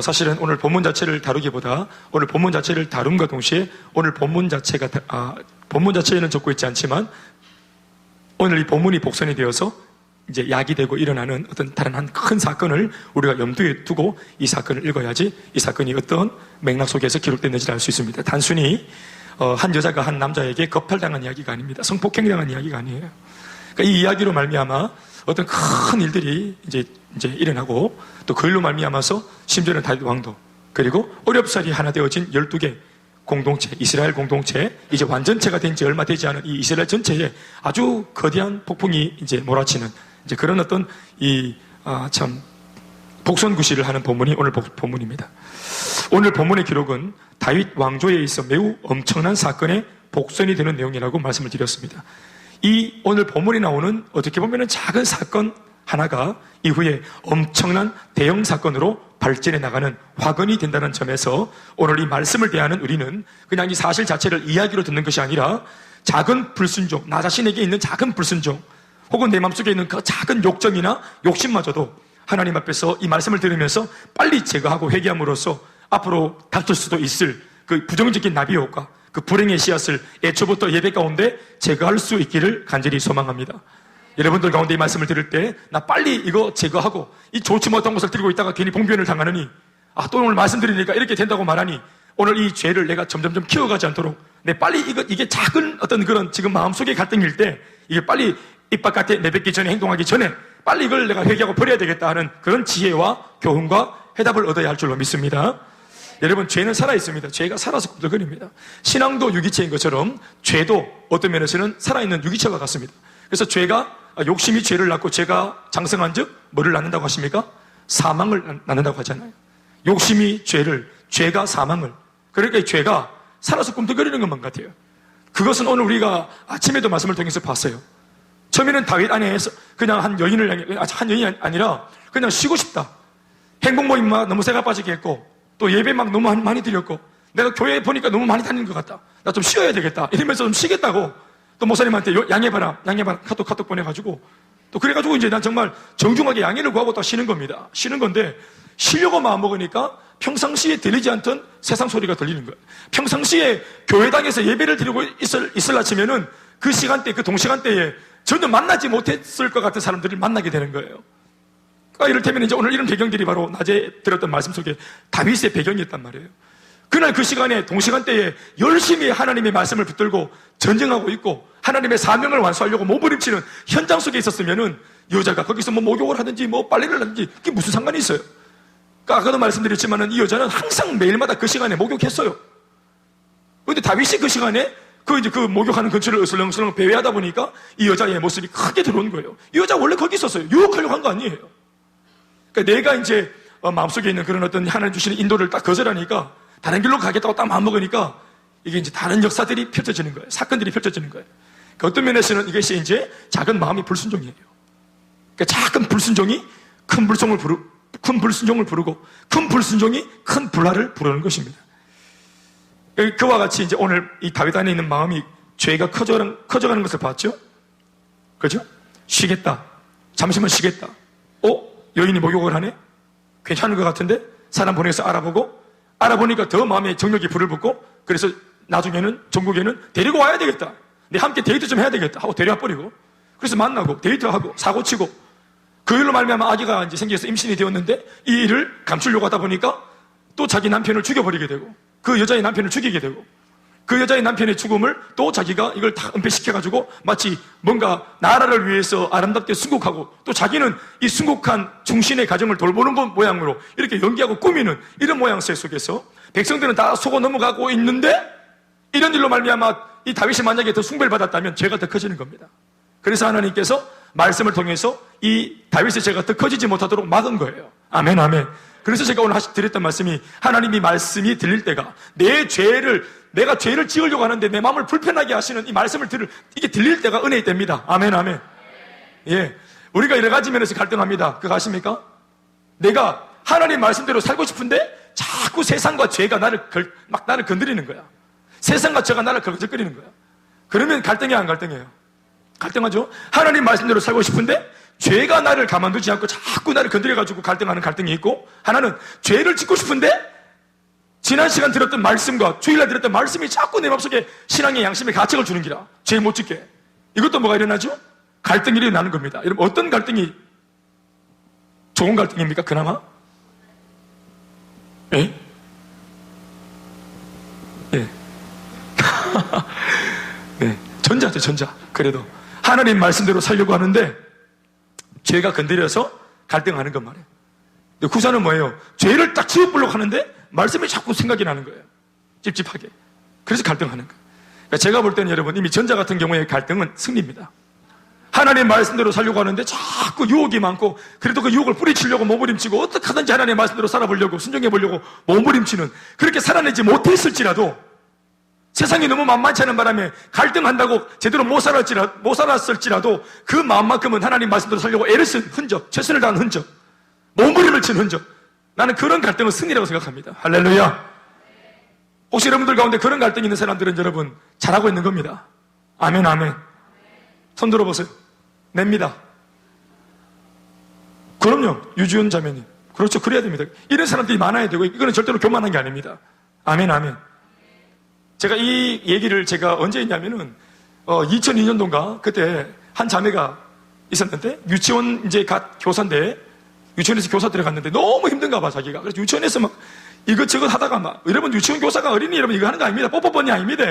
사실은 오늘 본문 자체를 다루기보다 오늘 본문 자체를 다룸과 동시에 오늘 본문 자체에는 적고 있지 않지만 오늘 이 본문이 복선이 되어서 이제 야기되고 일어나는 어떤 다른 한 큰 사건을 우리가 염두에 두고 이 사건을 읽어야지 이 사건이 어떤 맥락 속에서 기록됐는지를 알 수 있습니다. 단순히 한 여자가 한 남자에게 겁탈당한 이야기가 아닙니다. 성폭행당한 이야기가 아니에요. 그러니까 이 이야기로 말미암아 어떤 큰 일들이 이제 일어나고 또 그 일로 말미암아서 심지어는 다윗 왕도 그리고 어렵사리 하나 되어진 12개 공동체, 이스라엘 공동체, 이제 완전체가 된 지 얼마 되지 않은 이 이스라엘 전체에 아주 거대한 폭풍이 이제 몰아치는 이제 그런 어떤 참 복선구시를 하는 본문이 오늘 본문입니다. 오늘 본문의 기록은 다윗 왕조에 있어 매우 엄청난 사건의 복선이 되는 내용이라고 말씀을 드렸습니다. 이 오늘 본문에 나오는 어떻게 보면 작은 사건 하나가 이후에 엄청난 대형 사건으로 발전해 나가는 화근이 된다는 점에서 오늘 이 말씀을 대하는 우리는 그냥 이 사실 자체를 이야기로 듣는 것이 아니라 작은 불순종, 나 자신에게 있는 작은 불순종 혹은 내 마음속에 있는 그 작은 욕정이나 욕심마저도 하나님 앞에서 이 말씀을 들으면서 빨리 제거하고 회개함으로써 앞으로 닥칠 수도 있을 그 부정적인 나비 효과, 그 불행의 씨앗을 애초부터 예배 가운데 제거할 수 있기를 간절히 소망합니다. 여러분들 가운데 이 말씀을 들을 때 나 빨리 이거 제거하고 이 좋지 못한 것을 들고 있다가 괜히 봉변을 당하느니 또 오늘 말씀드리니까 이렇게 된다고 말하니 오늘 이 죄를 내가 점점점 키워가지 않도록 내 빨리 이게 작은 어떤 그런 지금 마음속의 갈등일 때 이게 빨리 입 바깥에 내뱉기 전에 행동하기 전에 빨리 이걸 내가 회개하고 버려야 되겠다 하는 그런 지혜와 교훈과 해답을 얻어야 할 줄로 믿습니다. 여러분, 죄는 살아있습니다. 죄가 살아서 꿈틀거립니다. 신앙도 유기체인 것처럼 죄도 어떤 면에서는 살아있는 유기체와 같습니다. 그래서 죄가 욕심이 죄를 낳고 죄가 장성한 즉 뭐를 낳는다고 하십니까? 사망을 낳는다고 하잖아요. 욕심이 죄가 사망을. 그러니까 이 죄가 살아서 꿈틀거리는 것만 같아요. 그것은 오늘 우리가 아침에도 말씀을 통해서 봤어요. 처음에는 다윗 안에서 그냥 한 여인이 아니라 그냥 쉬고 싶다. 행복 모임 막 너무 새가 빠지게 했고 또 예배 막 너무 많이 드렸고 내가 교회에 보니까 너무 많이 다니는 것 같다. 나 좀 쉬어야 되겠다. 이러면서 좀 쉬겠다고 또 목사님한테 양해봐라 카톡 보내가지고 또 그래가지고 이제 난 정말 정중하게 양해를 구하고 또 쉬는 겁니다. 쉬는 건데 쉬려고 마음먹으니까 평상시에 들리지 않던 세상 소리가 들리는 거예요. 평상시에 교회당에서 예배를 드리고 있을라 치면은 그 시간대, 그 동시간대에 전혀 만나지 못했을 것 같은 사람들을 만나게 되는 거예요. 그러니까 이를테면 이제 오늘 이런 배경들이 바로 낮에 들었던 말씀 속에 다윗의 배경이었단 말이에요. 그날 그 시간에 동시간대에 열심히 하나님의 말씀을 붙들고 전쟁하고 있고 하나님의 사명을 완수하려고 몸부림치는 현장 속에 있었으면은 여자가 거기서 뭐 목욕을 하든지 뭐 빨래를 하든지 그게 무슨 상관이 있어요. 그러니까 아까도 말씀드렸지만은 이 여자는 항상 매일마다 그 시간에 목욕했어요. 그런데 다윗이 그 시간에 그 목욕하는 근처를 어슬렁어슬렁 배회하다 보니까 이 여자의 모습이 크게 들어온 거예요. 이 여자 원래 거기 있었어요. 유혹하려고 한 거 아니에요. 그러니까 내가 이제 마음속에 있는 그런 어떤 하나님 주시는 인도를 딱 거절하니까 다른 길로 가겠다고 딱 마음먹으니까 이게 이제 다른 역사들이 펼쳐지는 거예요. 사건들이 펼쳐지는 거예요. 그러니까 어떤 면에서는 이것이 이제 작은 마음의 불순종이에요. 그러니까 작은 불순종이 큰 불순종을 부르고 큰 불순종이 큰 불화를 부르는 것입니다. 그와 같이 이제 오늘 이 다윗 안에 있는 마음이 죄가 커져가는 것을 봤죠? 그죠? 쉬겠다. 잠시만 쉬겠다. 여인이 목욕을 하네? 괜찮은 것 같은데? 사람 보내서 알아보니까 더 마음에 정력이 불을 붙고 그래서 나중에는 전국에는 데리고 와야 되겠다. 내 함께 데이트 좀 해야 되겠다 하고 데려와 버리고 그래서 만나고 데이트하고 사고치고 그 일로 말미암아 아기가 이제 생겨서 임신이 되었는데 이 일을 감추려고 하다 보니까 또 자기 남편을 죽여버리게 되고 그 여자의 남편을 죽이게 되고 그 여자의 남편의 죽음을 또 자기가 이걸 다 은폐시켜가지고 마치 뭔가 나라를 위해서 아름답게 순국하고 또 자기는 이 순국한 중신의 가정을 돌보는 것 모양으로 이렇게 연기하고 꾸미는 이런 모양새 속에서 백성들은 다 속아 넘어가고 있는데 이런 일로 말미암아 이 다윗이 만약에 더 숭배를 받았다면 죄가 더 커지는 겁니다. 그래서 하나님께서 말씀을 통해서 이 다윗의 죄가 더 커지지 못하도록 막은 거예요. 아멘 아멘. 그래서 제가 오늘 드렸던 말씀이 하나님이 말씀이 들릴 때가 내가 죄를 지으려고 하는데 내 마음을 불편하게 하시는 이 말씀을 이게 들릴 때가 은혜의 때입니다. 아멘 아멘. 예, 우리가 여러 가지 면에서 갈등합니다. 그거 아십니까? 내가 하나님 말씀대로 살고 싶은데 자꾸 세상과 죄가 나를 건드리는 거야. 세상과 죄가 나를 거적거리는 거야. 그러면 갈등이야 안 갈등해요? 갈등하죠. 하나님 말씀대로 살고 싶은데 죄가 나를 가만두지 않고 자꾸 나를 건드려가지고 갈등하는 갈등이 있고, 하나는 죄를 짓고 싶은데 지난 시간 들었던 말씀과 주일날 들었던 말씀이 자꾸 내 맘속에 신앙의 양심에 가책을 주는 기라. 죄 못 짓게. 이것도 뭐가 일어나죠? 갈등이 일어나는 겁니다. 여러분, 어떤 갈등이 좋은 갈등입니까? 그나마? 예? 예. 네. 전자죠, 전자. 그래도 하나님 말씀대로 살려고 하는데 죄가 건드려서 갈등하는 것 말이에요. 구사는 뭐예요? 죄를 딱 지워보려고 하는데 말씀이 자꾸 생각이 나는 거예요. 찝찝하게. 그래서 갈등하는 거예요. 그러니까 제가 볼 때는 여러분, 이미 전자 같은 경우에 갈등은 승리입니다. 하나님 말씀대로 살려고 하는데 자꾸 유혹이 많고, 그래도 그 유혹을 뿌리치려고 몸부림치고, 어떻게 하든지 하나님 말씀대로 살아보려고, 순종해보려고 몸부림치는, 그렇게 살아내지 못했을지라도 세상이 너무 만만치 않은 바람에 갈등한다고 제대로 못 살았을지라도 그 마음만큼은 하나님 말씀대로 살려고 애를 쓴 흔적, 최선을 다한 흔적, 몸부림을 친 흔적, 나는 그런 갈등은 승리라고 생각합니다. 할렐루야. 혹시 여러분들 가운데 그런 갈등이 있는 사람들은 여러분 잘하고 있는 겁니다. 아멘, 아멘. 손 들어보세요. 냅니다. 그럼요. 유지훈 자매님. 그렇죠. 그래야 됩니다. 이런 사람들이 많아야 되고, 이거는 절대로 교만한 게 아닙니다. 아멘, 아멘. 제가 이 얘기를 제가 언제 했냐면은 2002년도인가 그때 한 자매가 있었는데, 유치원 이제 갓 교사인데, 유치원에서 교사 들어갔는데 너무 힘든가 봐, 자기가. 그래서 유치원에서 막 이것저것 하다가 막, 여러분 유치원 교사가 어린이 여러분 이거 하는 거 아닙니다. 뽀뽀뽀니 아닙니다.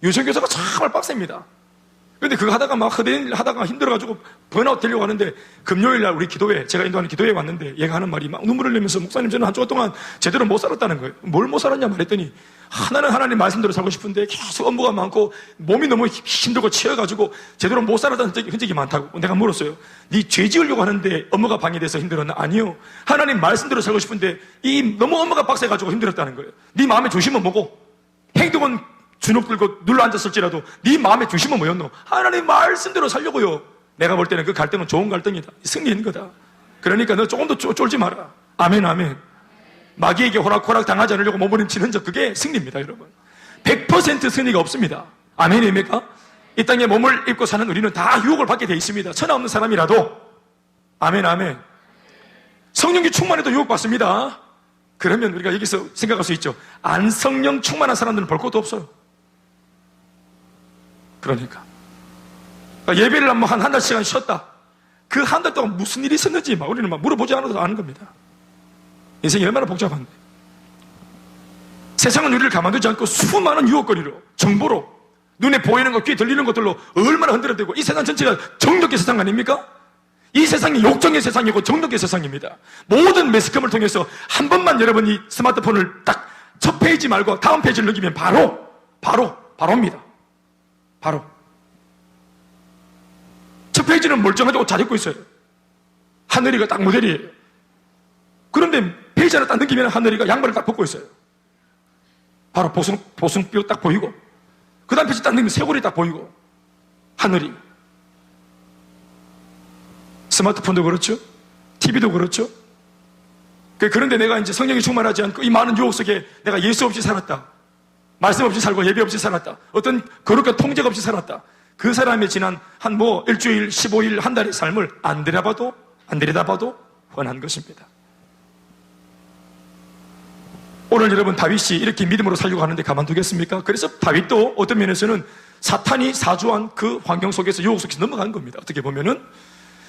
유치원 교사가 정말 빡셉니다. 근데 그거 하다가 막 허대일 하다가 힘들어가지고 번아웃 되려고 하는데, 금요일날 우리 기도회, 제가 인도하는 기도회에 왔는데 얘가 하는 말이 막 눈물을 흘리면서, 목사님 저는 한 주간 동안 제대로 못 살았다는 거예요. 뭘 못 살았냐 말했더니, 하나는 하나님 말씀대로 살고 싶은데 계속 업무가 많고 몸이 너무 힘들고 치여가지고 제대로 못 살았다는 흔적이 많다고. 내가 물었어요. 네 죄 지으려고 하는데 업무가 방해돼서 힘들었나? 아니요. 하나님 말씀대로 살고 싶은데 이 너무 업무가 빡세가지고 힘들었다는 거예요. 네 마음의 중심은 뭐고? 행동은 주눅 들고 눌러 앉았을지라도 네 마음의 중심은 뭐였노? 하나님 말씀대로 살려고요. 내가 볼 때는 그 갈등은 좋은 갈등이다. 승리인 거다. 그러니까 너 조금 더 쫄지 마라. 아멘, 아멘. 마귀에게 호락호락 당하지 않으려고 몸부림치는 적, 그게 승리입니다, 여러분. 100% 승리가 없습니다. 아멘입니까? 이 땅에 몸을 입고 사는 우리는 다 유혹을 받게 돼 있습니다. 천하 없는 사람이라도. 아멘, 아멘. 성령이 충만해도 유혹받습니다. 그러면 우리가 여기서 생각할 수 있죠. 안 성령 충만한 사람들은 볼 것도 없어요. 그러니까 예배를 한 달 시간 쉬었다. 그 한 달 동안 무슨 일이 있었는지 막 우리는 막 물어보지 않아도 아는 겁니다. 인생이 얼마나 복잡한데. 세상은 우리를 가만두지 않고 수많은 유혹거리로, 정보로, 눈에 보이는 것, 귀에 들리는 것들로 얼마나 흔들어대고, 이 세상 전체가 정욕의 세상 아닙니까? 이 세상이 욕정의 세상이고 정욕의 세상입니다. 모든 매스컴을 통해서 한 번만 여러분이 스마트폰을 딱 첫 페이지 말고 다음 페이지를 넘기면 바로입니다. 바로. 첫 페이지는 멀쩡하게 옷 잘 입고 있어요. 하늘이가 딱 모델이에요. 그런데 페이지 하나 딱 넘기면 하늘이가 양말을 딱 벗고 있어요. 바로 보승뼈 딱 보이고, 그 다음 페이지 딱 넘기면 쇄골이 딱 보이고, 하늘이. 스마트폰도 그렇죠. TV도 그렇죠. 그런데 내가 이제 성령이 충만하지 않고 이 많은 유혹 속에 내가 예수 없이 살았다. 말씀 없이 살고 예배 없이 살았다. 어떤 거룩한 통제가 없이 살았다. 그 사람의 지난 한 일주일, 15일, 한 달의 삶을 안 들여다봐도 훤한 것입니다. 오늘 여러분 다윗이 이렇게 믿음으로 살려고 하는데 가만두겠습니까? 그래서 다윗도 어떤 면에서는 사탄이 사주한 그 환경 속에서 유혹 속에서 넘어간 겁니다. 어떻게 보면은.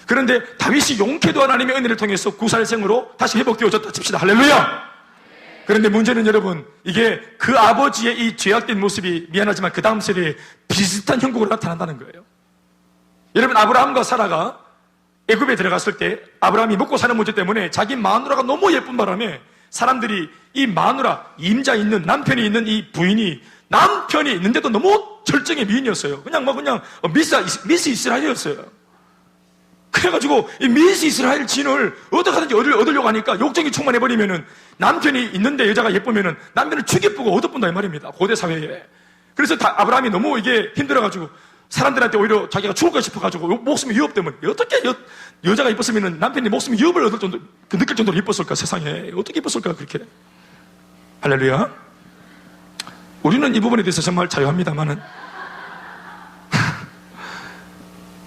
그런데 다윗이 용케도 하나님의 은혜를 통해서 구살생으로 다시 회복되어졌다 칩시다. 할렐루야! 그런데 문제는 여러분, 이게 그 아버지의 이 죄악된 모습이 미안하지만 그 다음 세대에 비슷한 형국으로 나타난다는 거예요. 여러분, 아브라함과 사라가 애굽에 들어갔을 때 아브라함이 먹고 사는 문제 때문에 자기 마누라가 너무 예쁜 바람에 사람들이 이 마누라, 임자 있는, 남편이 있는 이 부인이 남편이 있는데도 너무 절정의 미인이었어요. 그냥 미스 이스라엘이었어요. 그래가지고 이 미스 이스라엘 진을 어떻게 하든지 얻으려고 하니까 욕정이 충만해버리면은 남편이 있는데 여자가 예쁘면은 남편을 죽이쁘고 얻어본다 이 말입니다. 고대 사회에. 그래서 아브라함이 너무 이게 힘들어가지고 사람들한테 오히려 자기가 죽을까 싶어가지고 목숨이 위협 때문에 어떻게 여자가 이뻤으면은 남편이 목숨이 위협을 얻을 정도, 느낄 정도로 이뻤을까 세상에. 어떻게 이뻤을까 그렇게. 할렐루야. 우리는 이 부분에 대해서 정말 자유합니다만은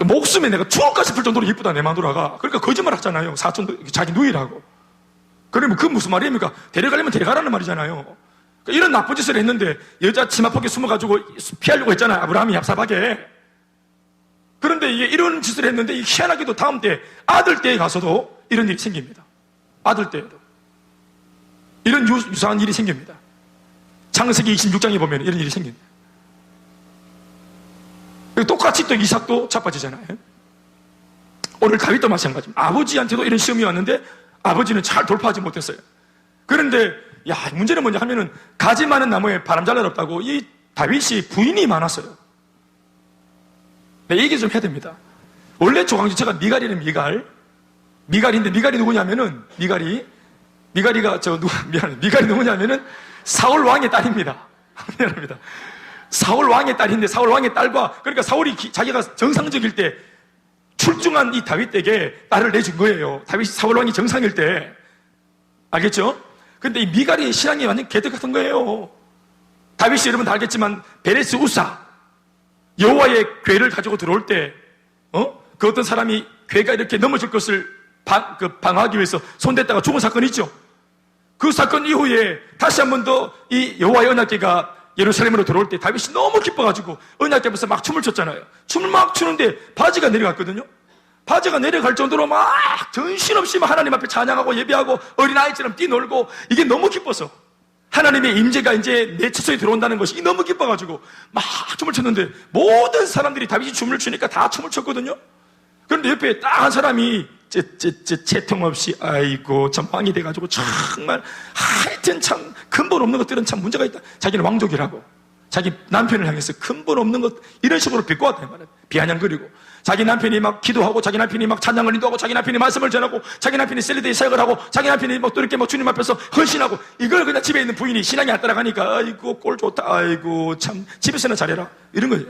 목숨에 내가 죽을까 싶을 정도로 예쁘다 내 마누라가. 그러니까 거짓말 하잖아요. 사촌도 자기 누이라고. 그러면 그 무슨 말입니까? 데려가려면 데려가라는 말이잖아요. 그러니까 이런 나쁜 짓을 했는데 여자 치마폭에 숨어가지고 피하려고 했잖아요. 아브라함이 얍삽하게. 그런데 이게 이런 짓을 했는데 희한하게도 다음 때 아들 때에 가서도 이런 일이 생깁니다. 아들 때에도 이런 유사한 일이 생깁니다. 창세기 26장에 보면 이런 일이 생깁니다. 똑같이 또 이삭도 자빠지잖아요. 오늘 다윗도 마찬가지입니다. 아버지한테도 이런 시험이 왔는데 아버지는 잘 돌파하지 못했어요. 그런데 문제는 뭐냐 하면은 가지 많은 나무에 바람 잘 날 없다고 이 다윗이 부인이 많았어요. 네, 얘기 좀 해야 됩니다. 원래 조강지체가 미갈이는 미갈인데 미갈이 누구냐면은 미갈이가 미갈이 누구냐면은 사울 왕의 딸입니다. 미안합니다. 사울 왕의 딸인데 사울 왕의 딸과 그러니까 사울이 자기가 정상적일 때 출중한 이 다윗에게 딸을 내준 거예요. 다윗이 사울 왕이 정상일 때. 알겠죠? 근데 이 미갈이 신앙이 완전 개떡 같은 거예요. 다윗이 여러분 다 알겠지만 베레스 우사 여호와의 궤를 가지고 들어올 때 그 어떤 사람이 궤가 이렇게 넘어질 것을 방어하기 위해서 손댔다가 죽은 사건이 있죠. 그 사건 이후에 다시 한 번 더 이 여호와의 언약궤가 예루살렘으로 들어올 때 다윗이 너무 기뻐가지고 언약궤 앞에서 막 춤을 췄잖아요. 춤을 막 추는데 바지가 내려갔거든요. 바지가 내려갈 정도로 막 정신없이 막 하나님 앞에 찬양하고 예배하고 어린아이처럼 뛰놀고 이게 너무 기뻐서 하나님의 임재가 이제 내 처소에 들어온다는 것이 너무 기뻐가지고 막 춤을 췄는데 모든 사람들이 다윗이 춤을 추니까 다 춤을 췄거든요. 그런데 옆에 딱 한 사람이 채통 없이 아이고 참 왕이 돼가지고 정말 하여튼 참 근본 없는 것들은 참 문제가 있다. 자기는 왕족이라고 자기 남편을 향해서 근본 없는 것 이런 식으로 비꼬았단 말이에요. 비아냥거리고 자기 남편이 막 기도하고 자기 남편이 막 찬양을 인도하고 자기 남편이 말씀을 전하고 자기 남편이 셀리데이 사역을 하고 자기 남편이 막 또 이렇게 막 주님 앞에서 헌신하고 이걸 그냥 집에 있는 부인이 신앙이 안 따라가니까 아이고 꼴 좋다 아이고 참 집에서나 잘해라 이런 거예요.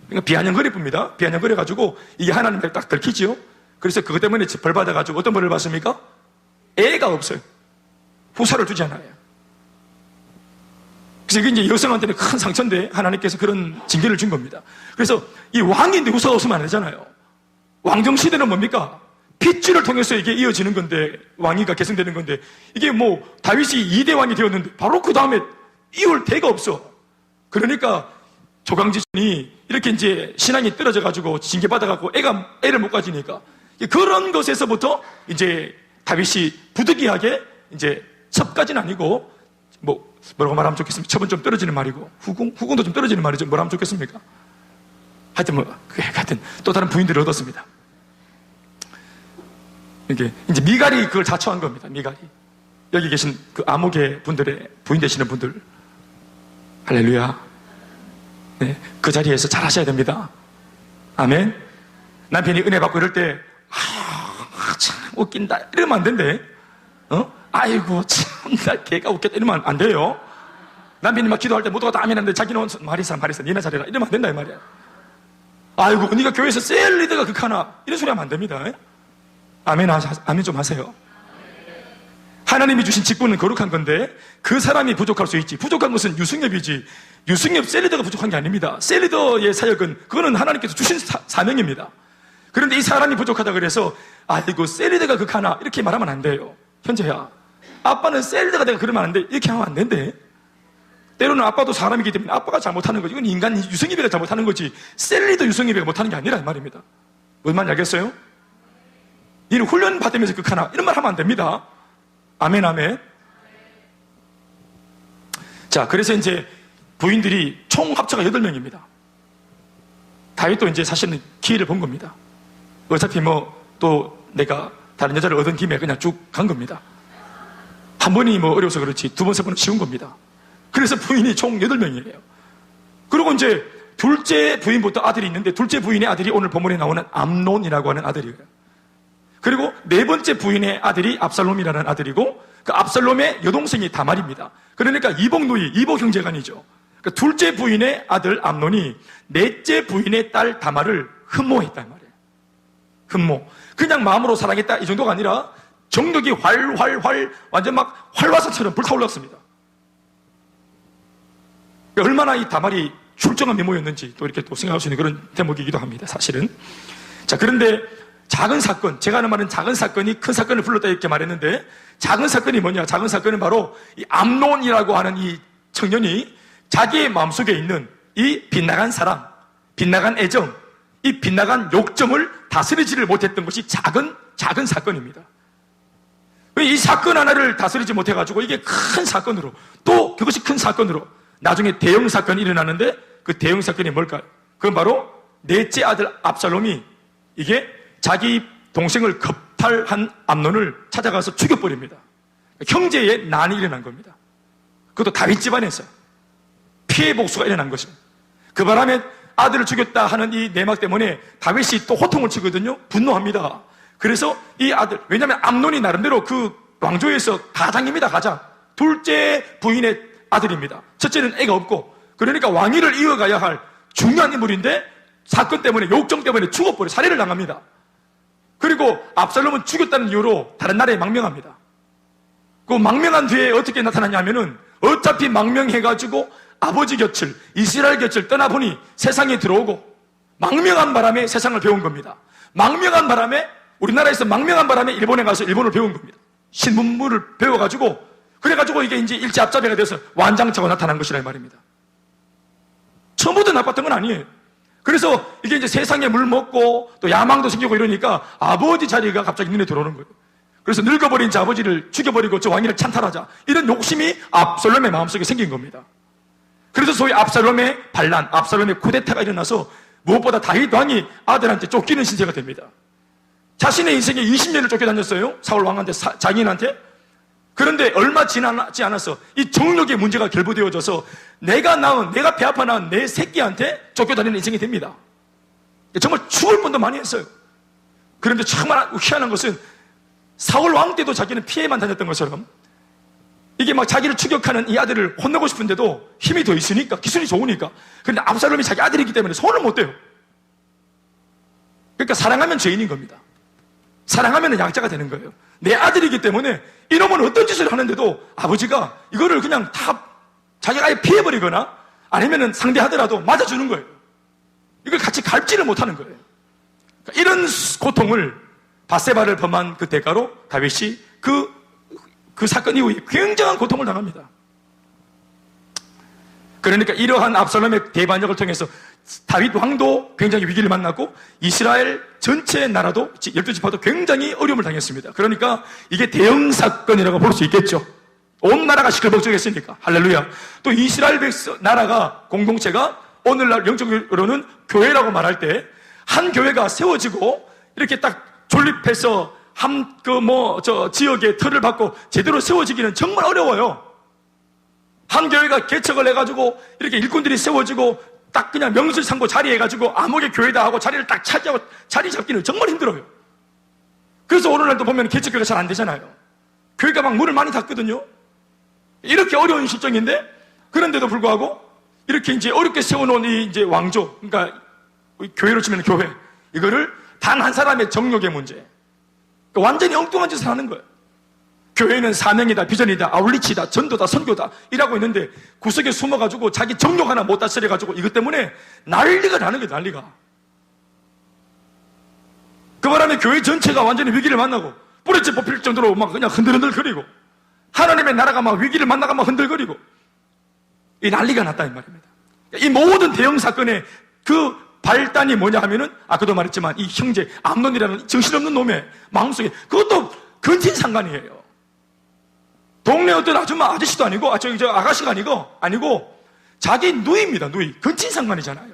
그러니까 비아냥거릴 뿐입니다. 비아냥거려가지고 이게 하나님께 딱 들키지요. 그래서 그것 때문에 벌 받아가지고 어떤 벌을 받습니까? 애가 없어요. 후사를 두지 않아요. 그래서 이게 이제 여성한테는 큰 상처인데 하나님께서 그런 징계를 준 겁니다. 그래서 이 왕인데 후사가 없으면 안 되잖아요. 왕정시대는 뭡니까? 핏줄을 통해서 이게 이어지는 건데 왕위가 계승되는 건데 이게 뭐 다윗이 2대 왕이 되었는데 바로 그 다음에 이을 대가 없어. 그러니까 조강지천이 이렇게 이제 신앙이 떨어져가지고 징계받아가지고 애를 못 가지니까 그런 것에서부터 이제 다윗이 부득이하게 이제 첩까지는 아니고 뭐라고 말하면 좋겠습니까? 첩은 좀 떨어지는 말이고 후궁도 좀 떨어지는 말이죠. 뭐라 하면 좋겠습니까? 하여튼 또 다른 부인들을 얻었습니다. 이게 이제 미갈이 그걸 자처한 겁니다. 미갈이 여기 계신 그 아무개 분들의 부인 되시는 분들 할렐루야. 네, 그 자리에서 잘 하셔야 됩니다. 아멘. 남편이 은혜 받고 이럴 때 참 웃긴다 이러면 안 된대. 아이고 참나 걔가 웃겼다 이러면 안 돼요. 남편이 막 기도할 때 모두가 다 아멘 하는데 자기는 말이사 니나 잘해라 이러면 안 된다 이 말이야. 아이고 네가 교회에서 셀 리더가 극하나 이런 소리 하면 안 됩니다. 아멘 좀 하세요. 하나님이 주신 직분은 거룩한 건데 그 사람이 부족할 수 있지. 부족한 것은 유승엽이지 유승엽 셀리더가 부족한 게 아닙니다. 셀리더의 사역은 그거는 하나님께서 주신 사명입니다. 그런데 이 사람이 부족하다 그래서 아이고 셀리더가 극하나 이렇게 말하면 안 돼요. 현재야 아빠는 셀리더가 내가 그러면 안 돼 이렇게 하면 안 된대. 때로는 아빠도 사람이기 때문에 아빠가 잘못하는 거지. 이건 인간 유승엽이가 잘못하는 거지 셀리더 유승엽이가 못하는 게 아니란 말입니다. 뭔 말인지 알겠어요? 니는 훈련 받으면서 극하나 이런 말 하면 안 됩니다. 아멘 아멘. 자 그래서 이제 부인들이 총 합쳐가 8명입니다. 다윗도 이제 사실은 기회를 본 겁니다. 어차피 또 내가 다른 여자를 얻은 김에 그냥 쭉 간 겁니다. 한 번이 어려워서 그렇지 2번, 3번은 쉬운 겁니다. 그래서 부인이 총 8명이에요. 그리고 이제 둘째 부인부터 아들이 있는데 둘째 부인의 아들이 오늘 본문에 나오는 암논이라고 하는 아들이에요. 그리고 4번째 부인의 아들이 압살롬이라는 아들이고 그 압살롬의 여동생이 다말입니다. 그러니까 이복 누이, 이복 형제간이죠. 그러니까 둘째 부인의 아들 암논이 넷째 부인의 딸 다말을 흠모했단 말이에요. 흠모. 그냥 마음으로 사랑했다 이 정도가 아니라 정력이 활활활 완전 막 활화산처럼 불타올랐습니다. 얼마나 이 다말이 출중한 미모였는지 또 이렇게 또 생각할 수 있는 그런 대목이기도 합니다. 사실은. 자, 그런데 작은 사건, 제가 하는 말은 작은 사건이 큰 사건을 불렀다 이렇게 말했는데, 작은 사건이 뭐냐? 작은 사건은 바로 이 암논이라고 하는 이 청년이 자기의 마음속에 있는 이 빗나간 사랑, 빗나간 애정, 이 빗나간 욕정을 다스리지를 못했던 것이 작은 사건입니다. 이 사건 하나를 다스리지 못해가지고 이게 큰 사건으로, 또 그것이 큰 사건으로 나중에 대형 사건이 일어나는데, 그 대형 사건이 뭘까요? 그건 바로 넷째 아들 압살롬이 이게 자기 동생을 겁탈한 암논을 찾아가서 죽여버립니다. 형제의 난이 일어난 겁니다. 그것도 다윗 집안에서 피해 복수가 일어난 것입니다. 그 바람에 아들을 죽였다 하는 이 내막 때문에 다윗이 또 호통을 치거든요. 분노합니다. 그래서 이 아들, 왜냐하면 암논이 나름대로 그 왕조에서 가장입니다. 가장. 둘째 부인의 아들입니다. 첫째는 애가 없고, 그러니까 왕위를 이어가야 할 중요한 인물인데 사건 때문에, 욕정 때문에 죽어버려 살해를 당합니다. 그리고 압살롬은 죽였다는 이유로 다른 나라에 망명합니다. 그 망명한 뒤에 어떻게 나타났냐 하면은, 어차피 망명해가지고 아버지 곁을, 이스라엘 곁을 떠나보니 세상에 들어오고, 망명한 바람에 세상을 배운 겁니다. 망명한 바람에, 우리나라에서 망명한 바람에 일본에 가서 일본을 배운 겁니다. 신문물을 배워가지고, 그래가지고 이게 이제 일제압자배가 돼서 완장차고 나타난 것이라 이 말입니다. 처음부터 나빴던 건 아니에요. 그래서 이게 이제 세상에 물 먹고 또 야망도 생기고 이러니까 아버지 자리가 갑자기 눈에 들어오는 거예요. 그래서 늙어버린 저 아버지를 죽여버리고 저 왕위를 찬탈하자, 이런 욕심이 압살롬의 마음속에 생긴 겁니다. 그래서 소위 압살롬의 반란, 압살롬의 쿠데타가 일어나서 무엇보다 다윗 왕이 아들한테 쫓기는 신세가 됩니다. 자신의 인생에 20년을 쫓겨다녔어요. 사울 왕한테, 장인한테. 그런데 얼마 지나지 않아서 이 정력의 문제가 결부되어져서 내가 배 아파 낳은 내 새끼한테 쫓겨다니는 인생이 됩니다. 정말 죽을 뻔도 많이 했어요. 그런데 정말 희한한 것은 사울 왕 때도 자기는 피해만 다녔던 것처럼 이게 막 자기를 추격하는 이 아들을 혼내고 싶은데도 힘이 더 있으니까, 기술이 좋으니까. 그런데 압살롬이 자기 아들이기 때문에 손을 못 대요. 그러니까 사랑하면 죄인인 겁니다. 사랑하면 약자가 되는 거예요. 내 아들이기 때문에 이놈은 어떤 짓을 하는데도 아버지가 이거를 그냥 다 자기가 아예 피해버리거나 아니면 상대하더라도 맞아주는 거예요. 이걸 같이 갈지를 못하는 거예요. 그러니까 이런 고통을, 밧세바를 범한 그 대가로 다윗이 그 사건 이후에 굉장한 고통을 당합니다. 그러니까 이러한 압살롬의 대반역을 통해서 다윗 왕도 굉장히 위기를 만났고 이스라엘 전체 나라도 12지파도 굉장히 어려움을 당했습니다. 그러니까 이게 대형 사건이라고 볼 수 있겠죠. 온 나라가 시끌벅적했으니까. 할렐루야. 또 이스라엘 나라가, 공동체가 오늘날 영적으로는 교회라고 말할 때 한 교회가 세워지고 이렇게 딱 존립해서 지역의 틀을 받고 제대로 세워지기는 정말 어려워요. 한 교회가 개척을 해가지고 이렇게 일꾼들이 세워지고 딱 그냥 명실상부 자리해가지고 암흑의 교회다 하고 자리를 딱 차지하고 자리 잡기는 정말 힘들어요. 그래서 오늘날도 보면 개척교회가 잘 안 되잖아요. 교회가 막 문을 많이 닫거든요. 이렇게 어려운 실정인데, 그런데도 불구하고 이렇게 이제 어렵게 세워놓은 이 이제 왕조, 그러니까 교회로 치면 교회, 이거를 단 한 사람의 정욕의 문제, 그러니까 완전히 엉뚱한 짓을 하는 거예요. 교회는 사명이다, 비전이다, 아울리치다, 전도다, 선교다 이라고 있는데 구석에 숨어가지고 자기 정욕 하나 못 다스려가지고 이것 때문에 난리가 나는 거예요. 난리가. 그 바람에 교회 전체가 완전히 위기를 만나고 뿌리째 뽑힐 정도로 막 그냥 흔들흔들거리고, 하나님의 나라가 막 위기를 만나가 막 흔들거리고, 이 난리가 났다 이 말입니다. 이 모든 대형 사건의 그 발단이 뭐냐 하면은, 아까도 말했지만 이 형제 암논이라는 정신없는 놈의 마음속에, 그것도 근친상간이에요. 동네 어떤 아저씨도 아니고, 저 아가씨가 아니고 자기 누이입니다. 누이. 근친상간이잖아요.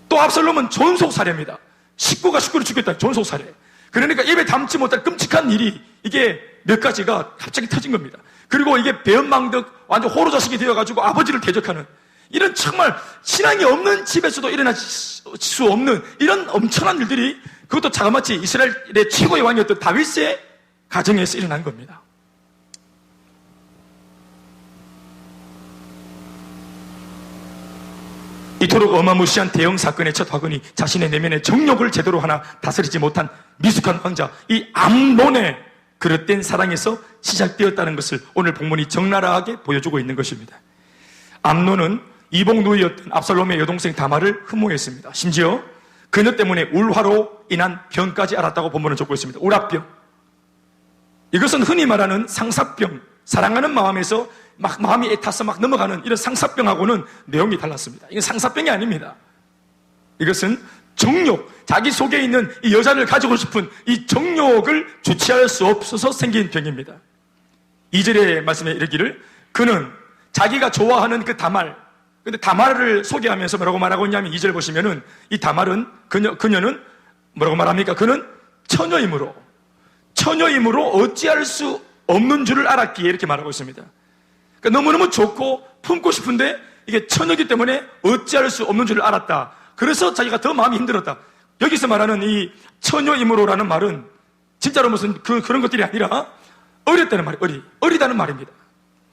또 압살롬은 존속살해입니다. 식구가 식구를 죽였다. 존속살해. 그러니까 입에 담지 못할 끔찍한 일이, 이게 몇 가지가 갑자기 터진 겁니다. 그리고 이게 배은망덕 완전 호로자식이 되어가지고 아버지를 대적하는, 이런 정말 신앙이 없는 집에서도 일어날 수 없는 이런 엄청난 일들이, 그것도 자그마치 이스라엘의 최고의 왕이었던 다윗의 가정에서 일어난 겁니다. 이토록 어마무시한 대형 사건의 첫 화근이 자신의 내면의 정욕을 제대로 하나 다스리지 못한 미숙한 왕자, 이 암논의 그릇된 사랑에서 시작되었다는 것을 오늘 본문이 적나라하게 보여주고 있는 것입니다. 암논은 이복 누이였던 압살롬의 여동생 다말을 흠모했습니다. 심지어 그녀 때문에 울화로 인한 병까지 앓았다고 본문은 적고 있습니다. 울화병. 이것은 흔히 말하는 상사병, 사랑하는 마음에서 막 마음이 애타서 막 넘어가는 이런 상사병하고는 내용이 달랐습니다. 이건 상사병이 아닙니다. 이것은 정욕, 자기 속에 있는 이 여자를 가지고 싶은 이 정욕을 주체할 수 없어서 생긴 병입니다. 2절의 말씀에 이르기를 그는 자기가 좋아하는 그 다말, 근데 다말을 소개하면서 뭐라고 말하고 있냐면 2절 보시면은 이 다말은 그녀는 뭐라고 말합니까? 그는 처녀이므로 어찌할 수 없는 줄을 알았기에 이렇게 말하고 있습니다. 그러니까 너무너무 좋고 품고 싶은데 이게 처녀이기 때문에 어찌할 수 없는 줄을 알았다. 그래서 자기가 더 마음이 힘들었다. 여기서 말하는 이 처녀이므로라는 말은 진짜로 무슨 그런 것들이 아니라 어렸다는 말이에요. 어리다는 말입니다.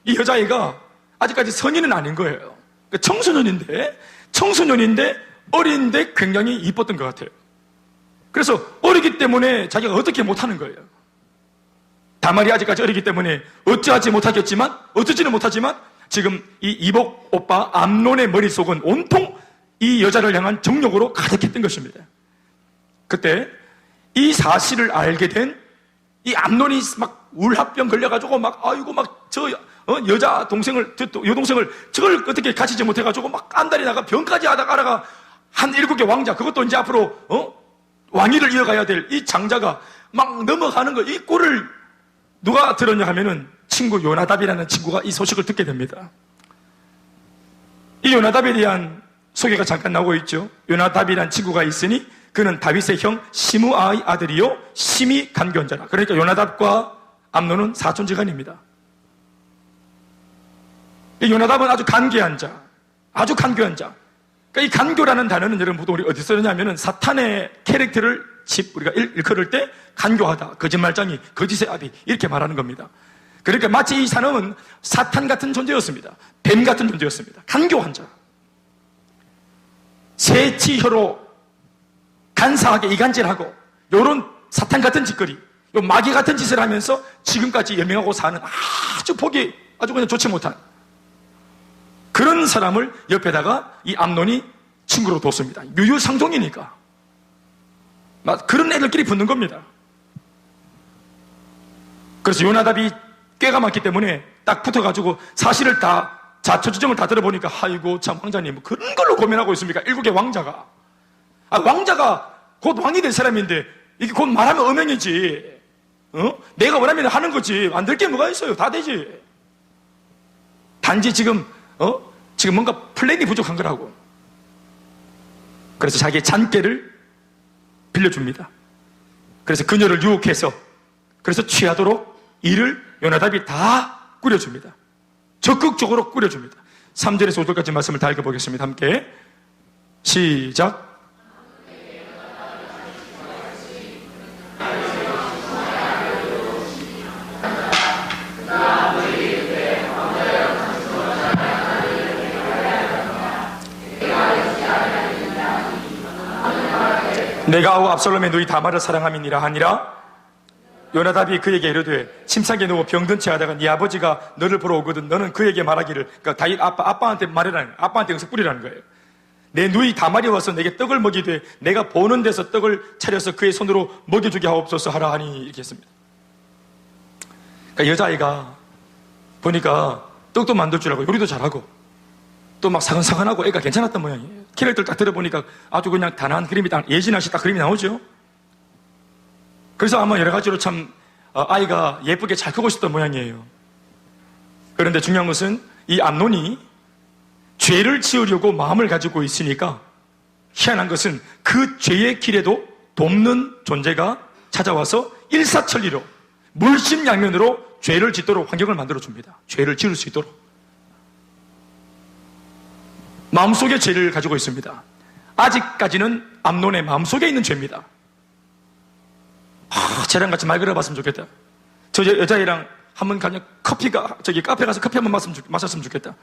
이 여자애가 아직까지 성인은 아닌 거예요. 그러니까 청소년인데 어린데 굉장히 이뻤던 것 같아요. 그래서 어리기 때문에 자기가 어떻게 못하는 거예요. 다말이 아직까지 어리기 때문에 어쩌지는 못하지만 지금 이 이복 오빠 암논의 머릿속은 온통 이 여자를 향한 정욕으로 가득했던 것입니다. 그때 이 사실을 알게 된 이 암논이 막 울합병 걸려가지고 막 아이고 막 여자 동생을 여동생을 저걸 어떻게 가지지 못해가지고 막 안달이 나가 병까지 하다가 알아가 한 7개 왕자, 그것도 이제 앞으로 왕위를 이어가야 될 이 장자가 막 넘어가는 거, 이 꼴을 누가 들었냐 하면은 친구 요나답이라는 친구가 이 소식을 듣게 됩니다. 이 요나답에 대한 소개가 잠깐 나오고 있죠. 요나답이라는 친구가 있으니 그는 다윗의 형 시므아의 아들이요 심히 간교한 자라. 그러니까 요나답과 암논은 사촌지간입니다. 이 요나답은 아주 간교한 자. 그러니까 이 간교라는 단어는 여러분 보통 우리 어디서 쓰느냐면은 사탄의 캐릭터를 우리가 일컬을 때 간교하다, 거짓말장이, 거짓의 아비 이렇게 말하는 겁니다. 그러니까 마치 이 사람은 사탄 같은 존재였습니다. 뱀 같은 존재였습니다. 간교한 자. 세치혀로 간사하게 이간질하고 요런 사탄 같은 짓거리, 요 마귀 같은 짓을 하면서 지금까지 연명하고 사는 아주 보기 아주 그냥 좋지 못한 그런 사람을 옆에다가 이 암논이 친구로 뒀습니다. 유유상종이니까 그런 애들끼리 붙는 겁니다. 그래서 요나답이 꾀가 많기 때문에 딱 붙어가지고 사실을 다 자초지종을 다 들어보니까 아이고 참 왕자님 그런 걸로 고민하고 있습니까? 7개 왕자가 왕자가 곧 왕이 될 사람인데 이게 곧 말하면 음행이지. 내가 원하면 하는 거지. 안 될 게 뭐가 있어요. 다 되지. 단지 지금 뭔가 플랜이 부족한 거라고. 그래서 자기의 잔깨를 빌려줍니다. 그래서 그녀를 유혹해서 그래서 취하도록 이를 요나답이 다 꾸려줍니다. 적극적으로 꾸려줍니다. 3절에서 5절까지 말씀을 다 읽어보겠습니다. 함께 시작. 내가 아우 압살롬의 누이 다말을 사랑함이니라 하니라. 요나답이 그에게 이르되 침상에 누워 병든 채 하다가 네 아버지가 너를 보러 오거든 너는 그에게 말하기를, 그러니까 다윗 아빠한테 말해라는, 아빠한테 여기서 뿌리라는 거예요. 내 누이 다말이 와서 내게 떡을 먹이되 내가 보는 데서 떡을 차려서 그의 손으로 먹여주게 하옵소서 하라 하니 이렇게 했습니다. 그러니까 여자아이가 보니까 떡도 만들 줄 알고 요리도 잘하고 또 막 사근사근하고 애가 괜찮았던 모양이에요. 캐릭터를 딱 들어보니까 아주 그냥 단아한 그림이 딱 예진아씨 딱 그림이 나오죠. 그래서 아마 여러 가지로 참 아이가 예쁘게 잘 크고 있었던 모양이에요. 그런데 중요한 것은 이 암논이 죄를 지으려고 마음을 가지고 있으니까 희한한 것은 그 죄의 길에도 돕는 존재가 찾아와서 일사천리로 물심양면으로 죄를 짓도록 환경을 만들어줍니다. 죄를 지을 수 있도록. 마음속에 죄를 가지고 있습니다. 아직까지는 암논의 마음속에 있는 죄입니다. 쟤랑 같이 말 걸어봤으면 좋겠다. 저 여자애랑 한번 그냥 카페 가서 커피 한번 마셨으면 좋겠다.